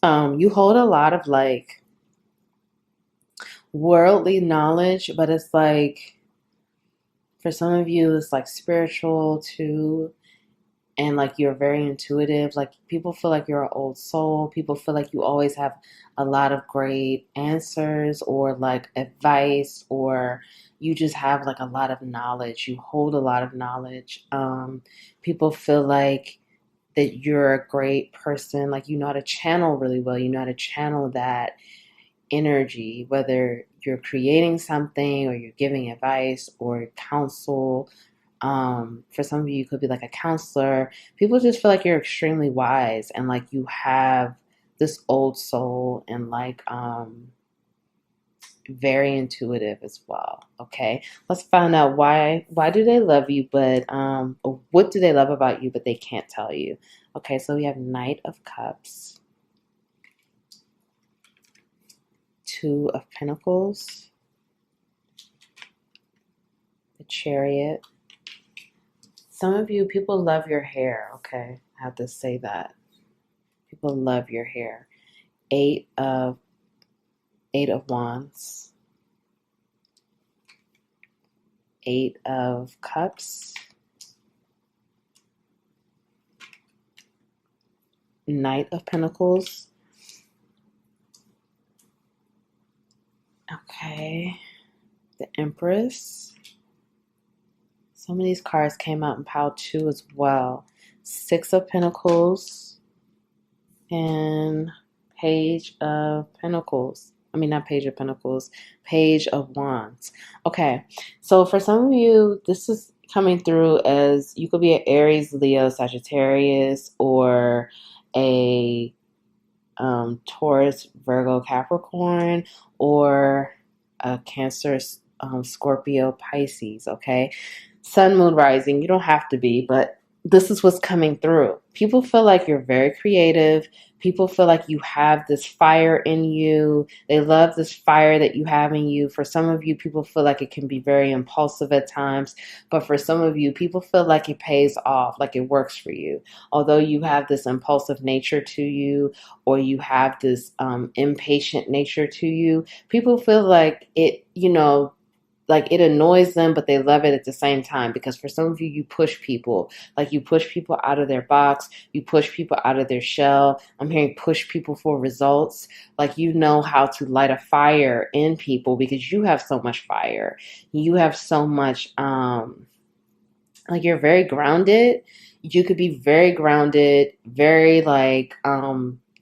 You hold a lot of like worldly knowledge, but it's like, for some of you, it's like spiritual too. And like you're very intuitive. Like people feel like you're an old soul. People feel like you always have a lot of great answers or like advice, or you just have like a lot of knowledge. You hold a lot of knowledge. People feel like that you're a great person. Like you know how to channel really well. You know how to channel that. energy, whether you're creating something or you're giving advice or counsel. For some of you, you could be like a counselor. People just feel like you're extremely wise and like you have this old soul and like very intuitive as well. Okay, let's find out why do they love you, but or what do they love about you, but they can't tell you. Okay, so we have Knight of Cups, Two of Pentacles, the Chariot. Some of you, people love your hair. Okay, I have to say that. People love your hair. Eight of Wands, Eight of Cups, Knight of Pentacles. Okay, the Empress. Some of these cards came out in pile 2 as well. Six of Pentacles and Page of Pentacles. I mean, not Page of Pentacles, Page of Wands. Okay, so for some of you, this is coming through as you could be an Aries, Leo, Sagittarius, or a Taurus, Virgo, Capricorn, or a Cancer, Scorpio, Pisces. Okay, Sun, Moon, Rising. You don't have to be, but this is what's coming through. People feel like you're very creative. People feel like you have this fire in you. They love this fire that you have in you. For some of you, people feel like it can be very impulsive at times. But for some of you, people feel like it pays off, like it works for you. Although you have this impulsive nature to you, or you have this impatient nature to you, people feel like it, like it annoys them, but they love it at the same time. Because for some of you, you push people. Like you push people out of their box. You push people out of their shell. I'm hearing push people for results. Like you know how to light a fire in people because you have so much fire. You have so much, like you're very grounded. You could be very grounded, very like,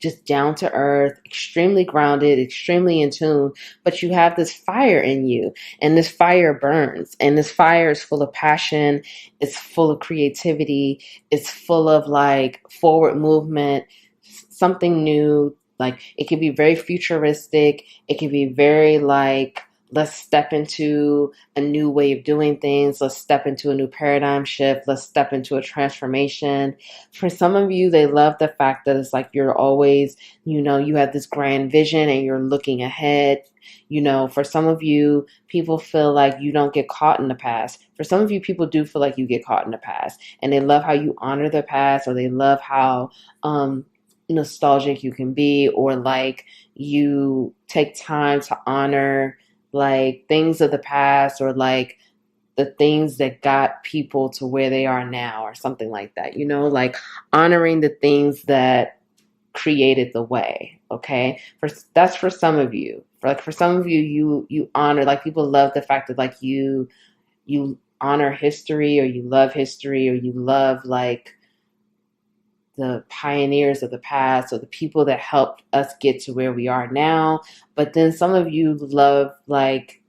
just down to earth, extremely grounded, extremely in tune, but you have this fire in you, and this fire burns, and this fire is full of passion, it's full of creativity, it's full of like forward movement, something new. Like it can be very futuristic, it can be very like, let's step into a new way of doing things. Let's step into a new paradigm shift. Let's step into a transformation. For some of you, they love the fact that it's like you're always, you have this grand vision and you're looking ahead. For some of you, people feel like you don't get caught in the past. For some of you, people do feel like you get caught in the past. And they love how you honor the past, or they love how nostalgic you can be, or like you take time to honor like things of the past, or like the things that got people to where they are now, or something like that, like honoring the things that created the way. Okay, that's for some of you. For some of you, you honor, like people love the fact that like you honor history, or you love history, or you love like the pioneers of the past, or the people that helped us get to where we are now. But then some of you love like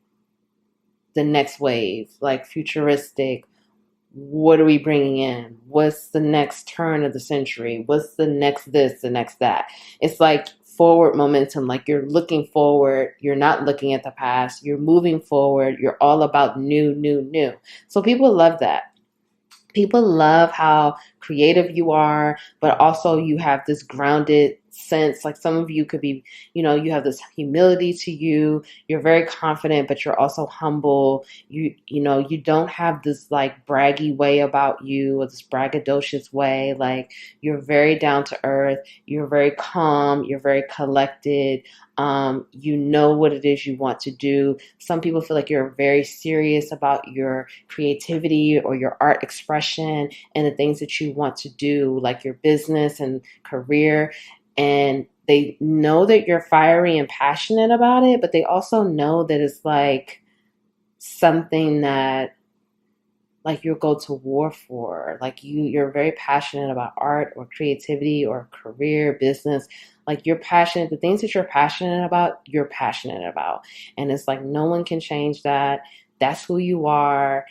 the next wave, like futuristic. What are we bringing in? What's the next turn of the century? What's the next this, the next that? It's like forward momentum. Like you're looking forward. You're not looking at the past. You're moving forward. You're all about new, new, new. So people love that. People love how creative you are, but also you have this grounded sense. Like some of you could be, you have this humility to you. You're very confident, but you're also humble. You don't have this like braggy way about you, or this braggadocious way. Like you're very down to earth. You're very calm. You're very collected. You know what it is you want to do. Some people feel like you're very serious about your creativity or your art expression and the things that you want to do, like your business and career. And they know that you're fiery and passionate about it, but they also know that it's like something that like you'll go to war for. Like you're very passionate about art or creativity or career, business. Like you're passionate, the things that you're passionate about, you're passionate about. And it's like no one can change that. That's who you are.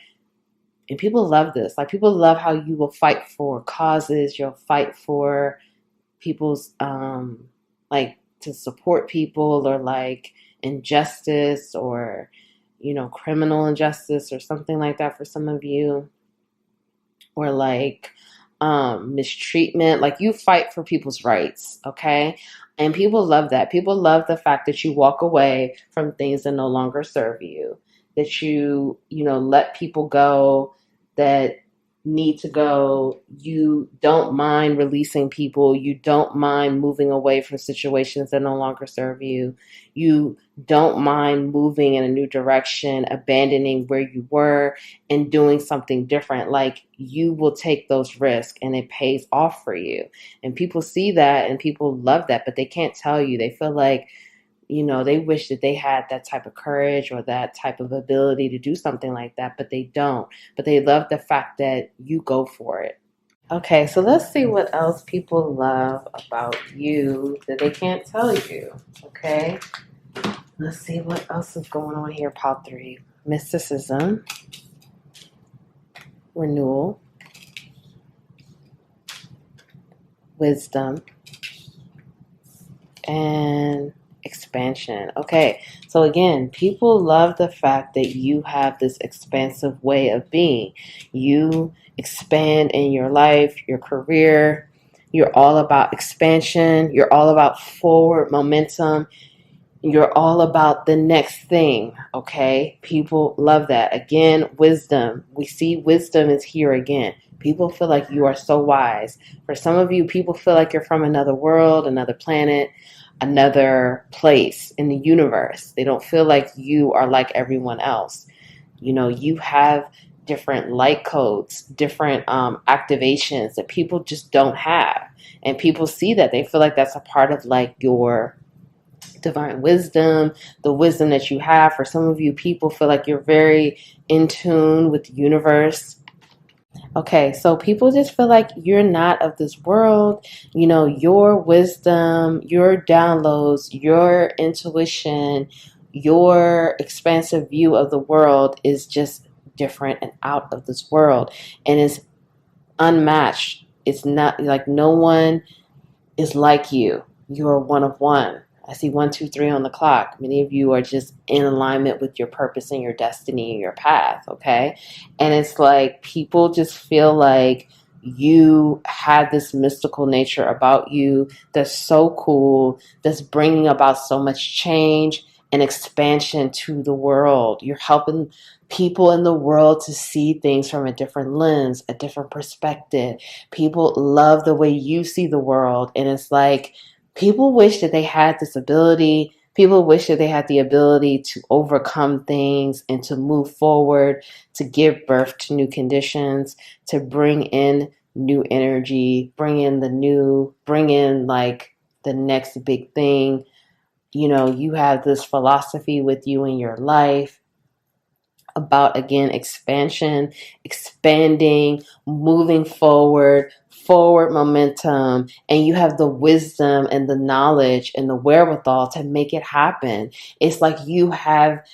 And people love this. Like people love how you will fight for causes, you'll fight for people's like to support people, or like injustice, or criminal injustice or something like that for some of you, or like mistreatment. Like you fight for people's rights, okay? And people love that. People love the fact that you walk away from things that no longer serve you, that you let people go that need to go. You don't mind releasing people. You don't mind moving away from situations that no longer serve you. You don't mind moving in a new direction, abandoning where you were and doing something different. Like you will take those risks and it pays off for you. And people see that and people love that, but they can't tell you. They feel like, they wish that they had that type of courage or that type of ability to do something like that, but they don't. But they love the fact that you go for it. Okay, so let's see what else people love about you that they can't tell you. Okay, let's see what else is going on here. Part 3: mysticism, renewal, wisdom, and expansion. Okay, so again, people love the fact that you have this expansive way of being. You expand in your life, your career. You're all about expansion. You're all about forward momentum. You're all about the next thing, okay? People love that. Again, wisdom. We see wisdom is here again. People feel like you are so wise. For some of you, people feel like you're from another world, another planet, another place in the universe. They don't feel like you are like everyone else. You have different light codes, different activations that people just don't have. And people see that. They feel like that's a part of like your divine wisdom, the wisdom that you have. For some of you, people feel like you're very in tune with the universe. Okay, so people just feel like you're not of this world. Your wisdom, your downloads, your intuition, your expansive view of the world is just different and out of this world. And it's unmatched. It's not like no one is like you. You are one of one. I see 1, 2, 3 on the clock. Many of you are just in alignment with your purpose and your destiny and your path, okay? And it's like people just feel like you have this mystical nature about you that's so cool, that's bringing about so much change and expansion to the world. You're helping people in the world to see things from a different lens, a different perspective. People love the way you see the world. And it's like people wish that they had this ability. People wish that they had the ability to overcome things and to move forward, to give birth to new conditions, to bring in new energy, bring in like the next big thing. You have this philosophy with you in your life about, again, expansion, expanding, moving forward momentum, and you have the wisdom and the knowledge and the wherewithal to make it happen. It's like you have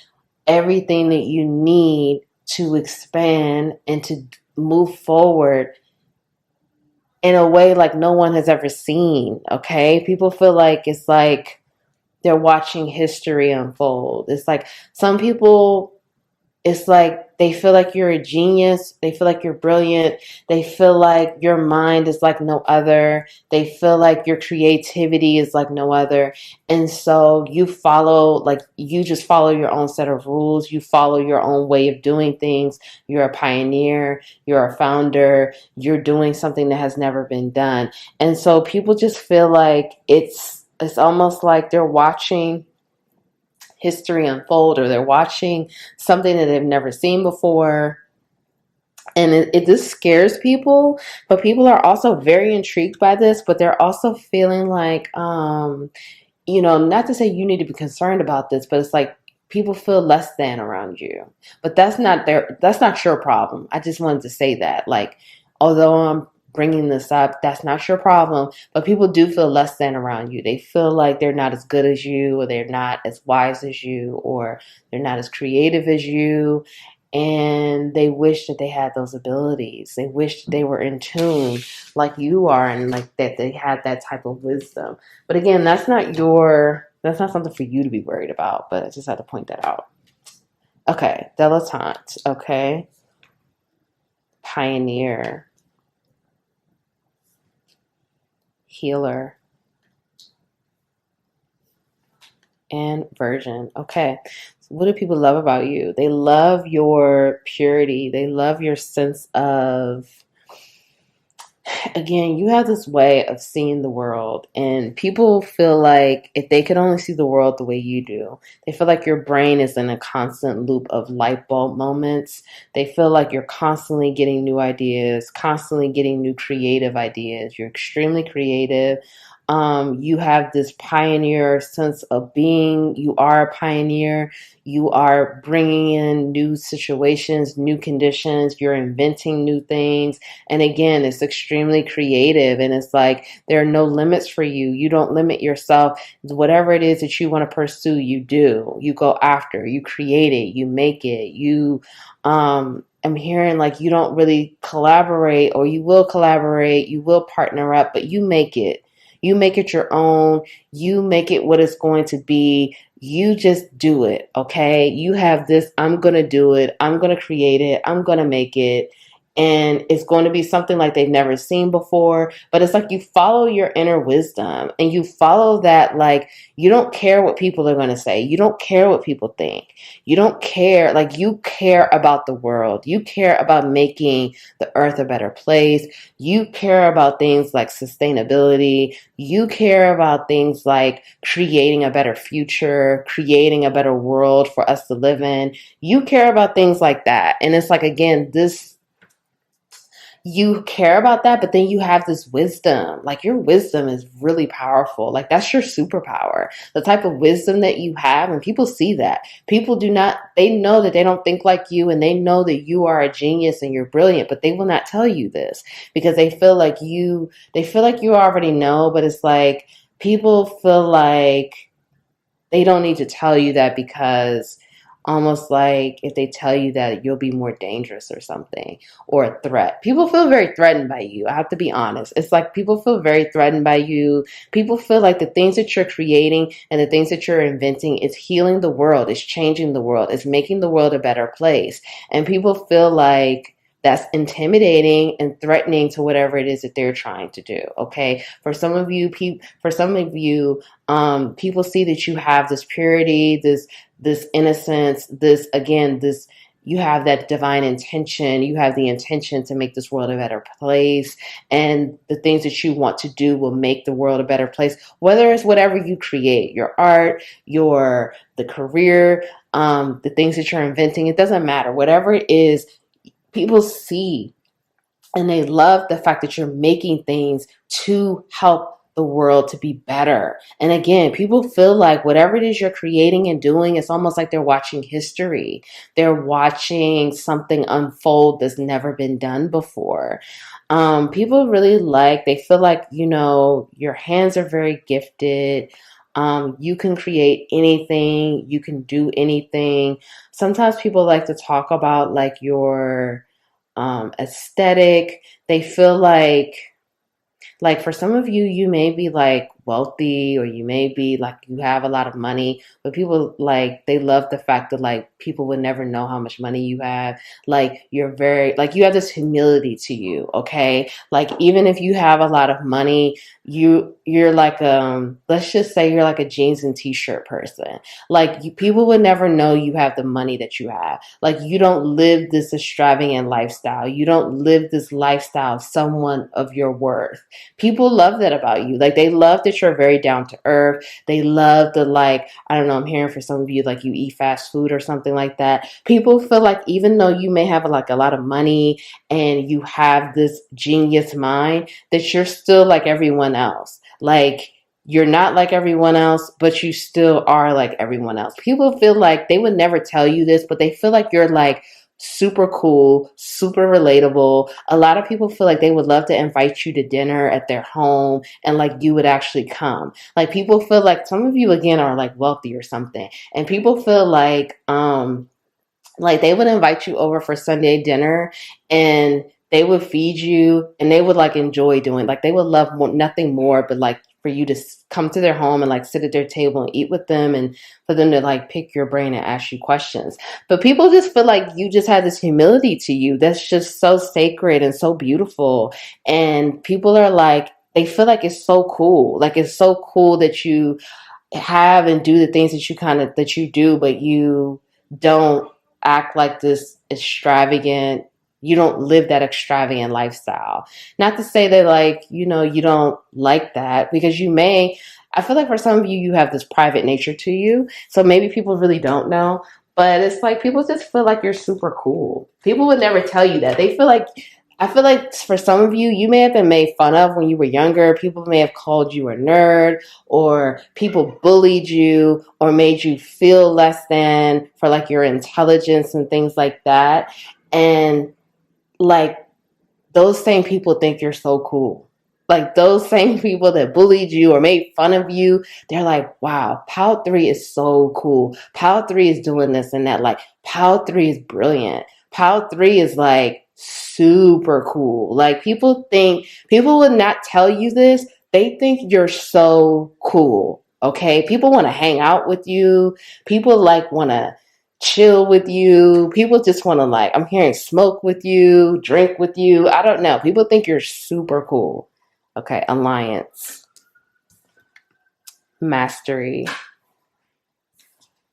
everything that you need to expand and to move forward in a way like no one has ever seen, okay? People feel like it's like they're watching history unfold. It's like some people, it's like they feel like you're a genius. They feel like you're brilliant. They feel like your mind is like no other. They feel like your creativity is like no other. And so you just follow your own set of rules. You follow your own way of doing things. You're a pioneer. You're a founder. You're doing something that has never been done. And so people just feel like it's almost like they're watching history unfold, or they're watching something that they've never seen before. And this scares people, but people are also very intrigued by this, but they're also feeling like, not to say you need to be concerned about this, but it's like people feel less than around you. But that's not your problem. I just wanted to say that. Like, although I'm bringing this up, that's not your problem, but people do feel less than around you. They feel like they're not as good as you, or they're not as wise as you, or they're not as creative as you, and they wish that they had those abilities. They wish that they were in tune like you are, and like that they had that type of wisdom. But again, that's not something for you to be worried about, but I just had to point that out. Okay, dilettante. Okay, pioneer, healer, and virgin. Okay, so what do people love about you? They love your purity. They love your sense of, again, you have this way of seeing the world, and people feel like if they could only see the world the way you do, they feel like your brain is in a constant loop of light bulb moments. They feel like you're constantly getting new ideas, constantly getting new creative ideas. You're extremely creative. You have this pioneer sense of being. You are a pioneer. You are bringing in new situations, new conditions. You're inventing new things. And again, it's extremely creative, and it's like there are no limits for you. You don't limit yourself. Whatever it is that you want to pursue, you do. You go after, you create it, you make it. I'm hearing like you don't really collaborate, or you will collaborate, you will partner up, but you make it. You make it your own. You make it what it's going to be. You just do it, okay? You have this, I'm going to do it. I'm going to create it. I'm going to make it. And it's going to be something like they've never seen before. But it's like you follow your inner wisdom, and you follow that, like, you don't care what people are going to say. You don't care what people think. You don't care. Like, you care about the world. You care about making the earth a better place. You care about things like sustainability. You care about things like creating a better future, creating a better world for us to live in. You care about things like that. And it's like, again, you care about that, but then you have this wisdom. Like, your wisdom is really powerful. Like, that's your superpower. The type of wisdom that you have, and people see that. People do not, they know that they don't think like you, and they know that you are a genius and you're brilliant, but they will not tell you this because they feel like you already know, but it's like people feel like they don't need to tell you that, because almost like if they tell you that, you'll be more dangerous or something, or a threat. People feel very threatened by you. I have to be honest. It's like people feel very threatened by you. People feel like the things that you're creating and the things that you're inventing is healing the world, is changing the world, is making the world a better place. And people feel like that's intimidating and threatening to whatever it is that they're trying to do. Okay, for some of you, people see that you have this purity, this innocence, this you have that divine intention. You have the intention to make this world a better place, and the things that you want to do will make the world a better place. Whether it's whatever you create, your art, the career, the things that you're inventing, it doesn't matter. Whatever it is, people see, and they love the fact that you're making things to help the world to be better. And again, people feel like whatever it is you're creating and doing, it's almost like they're watching history. They're watching something unfold that's never been done before. People really they feel like, your hands are very gifted. You can create anything. You can do anything. Sometimes people like to talk about like your aesthetic. They feel like for some of you, you may be like wealthy, or you may be like you have a lot of money, but people like they love the fact that like people would never know how much money you have. Like, you're very like you have this humility to you, okay? Like, even if you have a lot of money, you're like let's just say you're like a jeans and t-shirt person. Like, people would never know you have the money that you have. Like, you don't live this extravagant lifestyle. You don't live this lifestyle of someone of your worth. People love that about you. Like, they love that you're very down to earth. They love the, like, I don't know, I'm hearing for some of you, like, you eat fast food or something like that. People feel like even though you may have like a lot of money and you have this genius mind, that you're still like everyone else. Like, you're not like everyone else, but you still are like everyone else. People feel like they would never tell you this, but they feel like you're like super cool, super relatable. A lot of people feel like they would love to invite you to dinner at their home and like you would actually come. Like people feel like some of you again are like wealthy or something. And people feel like they would invite you over for Sunday dinner and they would feed you and they would like enjoy doing, like they would love nothing more but like for you to come to their home and like sit at their table and eat with them and for them to like pick your brain and ask you questions. But people just feel like you just have this humility to you that's just so sacred and so beautiful. And people are like, they feel like it's so cool. Like it's so cool that you have and do the things that that you do, but you don't act like this extravagant, you don't live that extravagant lifestyle. Not to say that like, you don't like that, because you may, I feel like for some of you, you have this private nature to you. So maybe people really don't know, but it's like people just feel like you're super cool. People would never tell you that. They feel like, I feel like for some of you, you may have been made fun of when you were younger. People may have called you a nerd, or people bullied you or made you feel less than for like your intelligence and things like that. And like those same people think you're so cool. Like those same people that bullied you or made fun of you, they're like, wow, Power 3 is so cool. Power 3 is doing this and that. Like Power 3 is brilliant. Power 3 is like super cool. Like people would not tell you this. They think you're so cool. Okay. People want to hang out with you. People like want to chill with you. People just want to like, I'm hearing smoke with you, drink with you. I don't know. People think you're super cool. Okay. Alliance, mastery,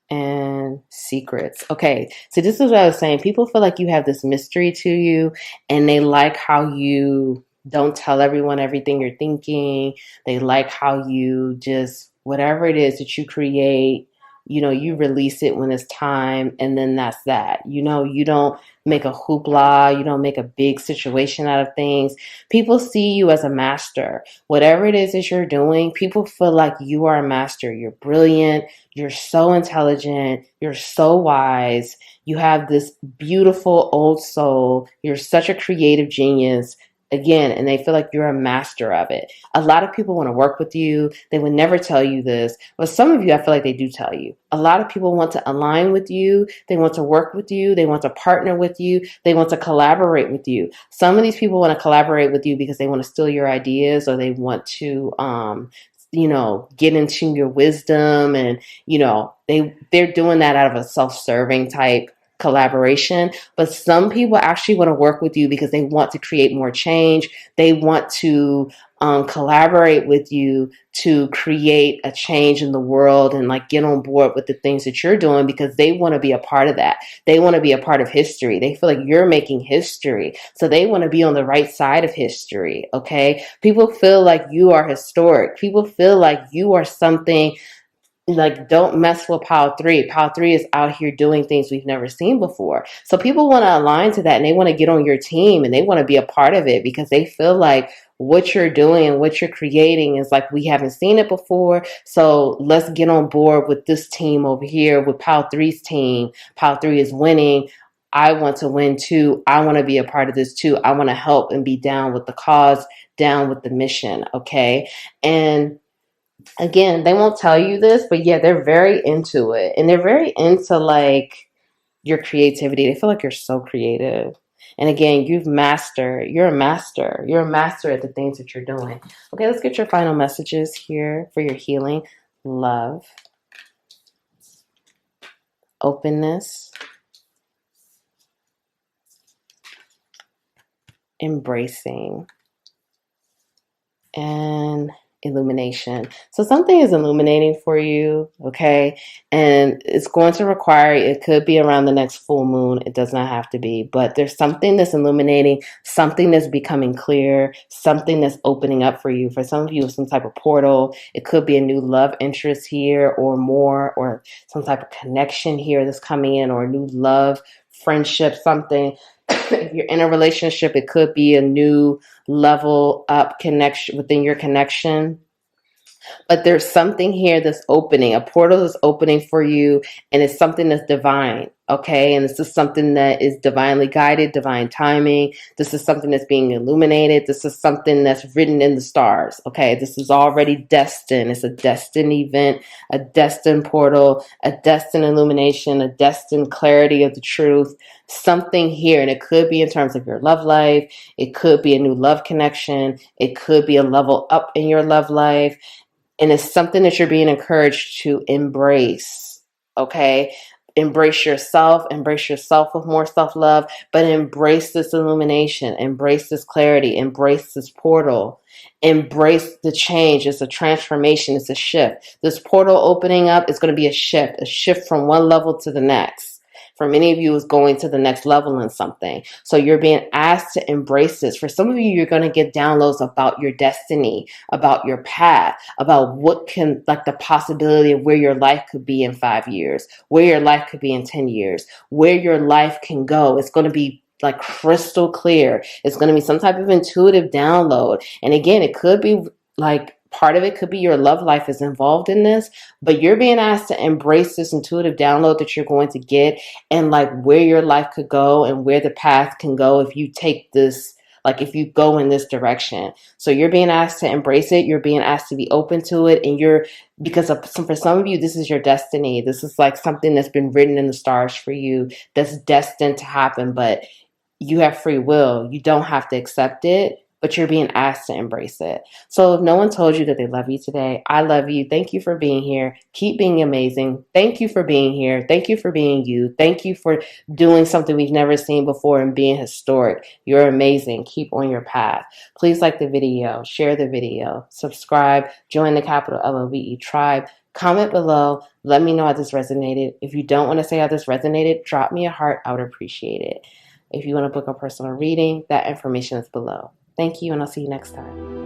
and secrets. Okay. So this is what I was saying. People feel like you have this mystery to you and they like how you don't tell everyone everything you're thinking. They like how you just, whatever it is that you create, you release it when it's time, and then that's that. You don't make a hoopla, you don't make a big situation out of things. People see you as a master. Whatever it is that you're doing, people feel like you are a master. You're brilliant, you're so intelligent, you're so wise, you have this beautiful old soul, you're such a creative genius. Again, and they feel like you're a master of it. A lot of people want to work with you. They would never tell you this, but some of you, I feel like they do tell you. A lot of people want to align with you. They want to work with you. They want to partner with you. They want to collaborate with you. Some of these people want to collaborate with you because they want to steal your ideas, or they want to, get into your wisdom, and, they're doing that out of a self-serving type collaboration. But some people actually want to work with you because they want to create more change. They want to collaborate with you to create a change in the world and like get on board with the things that you're doing, because they want to be a part of that. They want to be a part of history. They feel like you're making history. So they want to be on the right side of history. Okay. People feel like you are historic. People feel like you are something. Like, don't mess with Power 3. Power 3 is out here doing things we've never seen before. So people want to align to that, and they want to get on your team, and they want to be a part of it because they feel like what you're doing and what you're creating is like, we haven't seen it before. So let's get on board with this team over here, with Power 3's team. Power 3 is winning. I want to win too. I want to be a part of this too. I want to help and be down with the cause, down with the mission. Okay. And again, they won't tell you this, but yeah, they're very into it. And they're very into like your creativity. They feel like you're so creative. And again, you're a master. You're a master at the things that you're doing. Okay, let's get your final messages here for your healing. Love, openness, embracing, and illumination. So something is illuminating for you, okay? And it's going to require, it could be around the next full moon. It does not have to be, but there's something that's illuminating, something that's becoming clear, something that's opening up for you. For some of you, some type of portal. It could be a new love interest here or more, or some type of connection here that's coming in, or a new love, friendship, something. If you're in a relationship, it could be a new level up connection within your connection. But there's something here that's opening. A portal is opening for you, and it's something that's divine. Okay. And this is something that is divinely guided, divine timing. This is something that's being illuminated. This is something that's written in the stars. Okay. This is already destined. It's a destined event, a destined portal, a destined illumination, a destined clarity of the truth. Something here. And it could be in terms of your love life. It could be a new love connection. It could be a level up in your love life. And it's something that you're being encouraged to embrace. Okay. Embrace yourself with more self-love, but embrace this illumination, embrace this clarity, embrace this portal, embrace the change. It's a transformation, it's a shift. This portal opening up is going to be a shift from one level to the next. For many of you, is going to the next level in something. So you're being asked to embrace this. For some of you, you're going to get downloads about your destiny, about your path, about what can, like the possibility of where your life could be in 5 years, where your life could be in 10 years, where your life can go. It's going to be like crystal clear. It's going to be some type of intuitive download. And again, it could be like, part of it could be your love life is involved in this, but you're being asked to embrace this intuitive download that you're going to get, and like where your life could go and where the path can go if you take this, like if you go in this direction. So you're being asked to embrace it. You're being asked to be open to it. And for some of you, this is your destiny. This is like something that's been written in the stars for you, that's destined to happen, but you have free will. You don't have to accept it, but you're being asked to embrace it. So if no one told you that they love you today, I love you. Thank you for being here. Keep being amazing. Thank you for being here. Thank you for being you. Thank you for doing something we've never seen before and being historic. You're amazing. Keep on your path. Please like the video, share the video, subscribe, join the capital LOVE tribe. Comment below. Let me know how this resonated. If you don't want to say how this resonated, drop me a heart. I would appreciate it. If you want to book a personal reading, that information is below. Thank you, and I'll see you next time.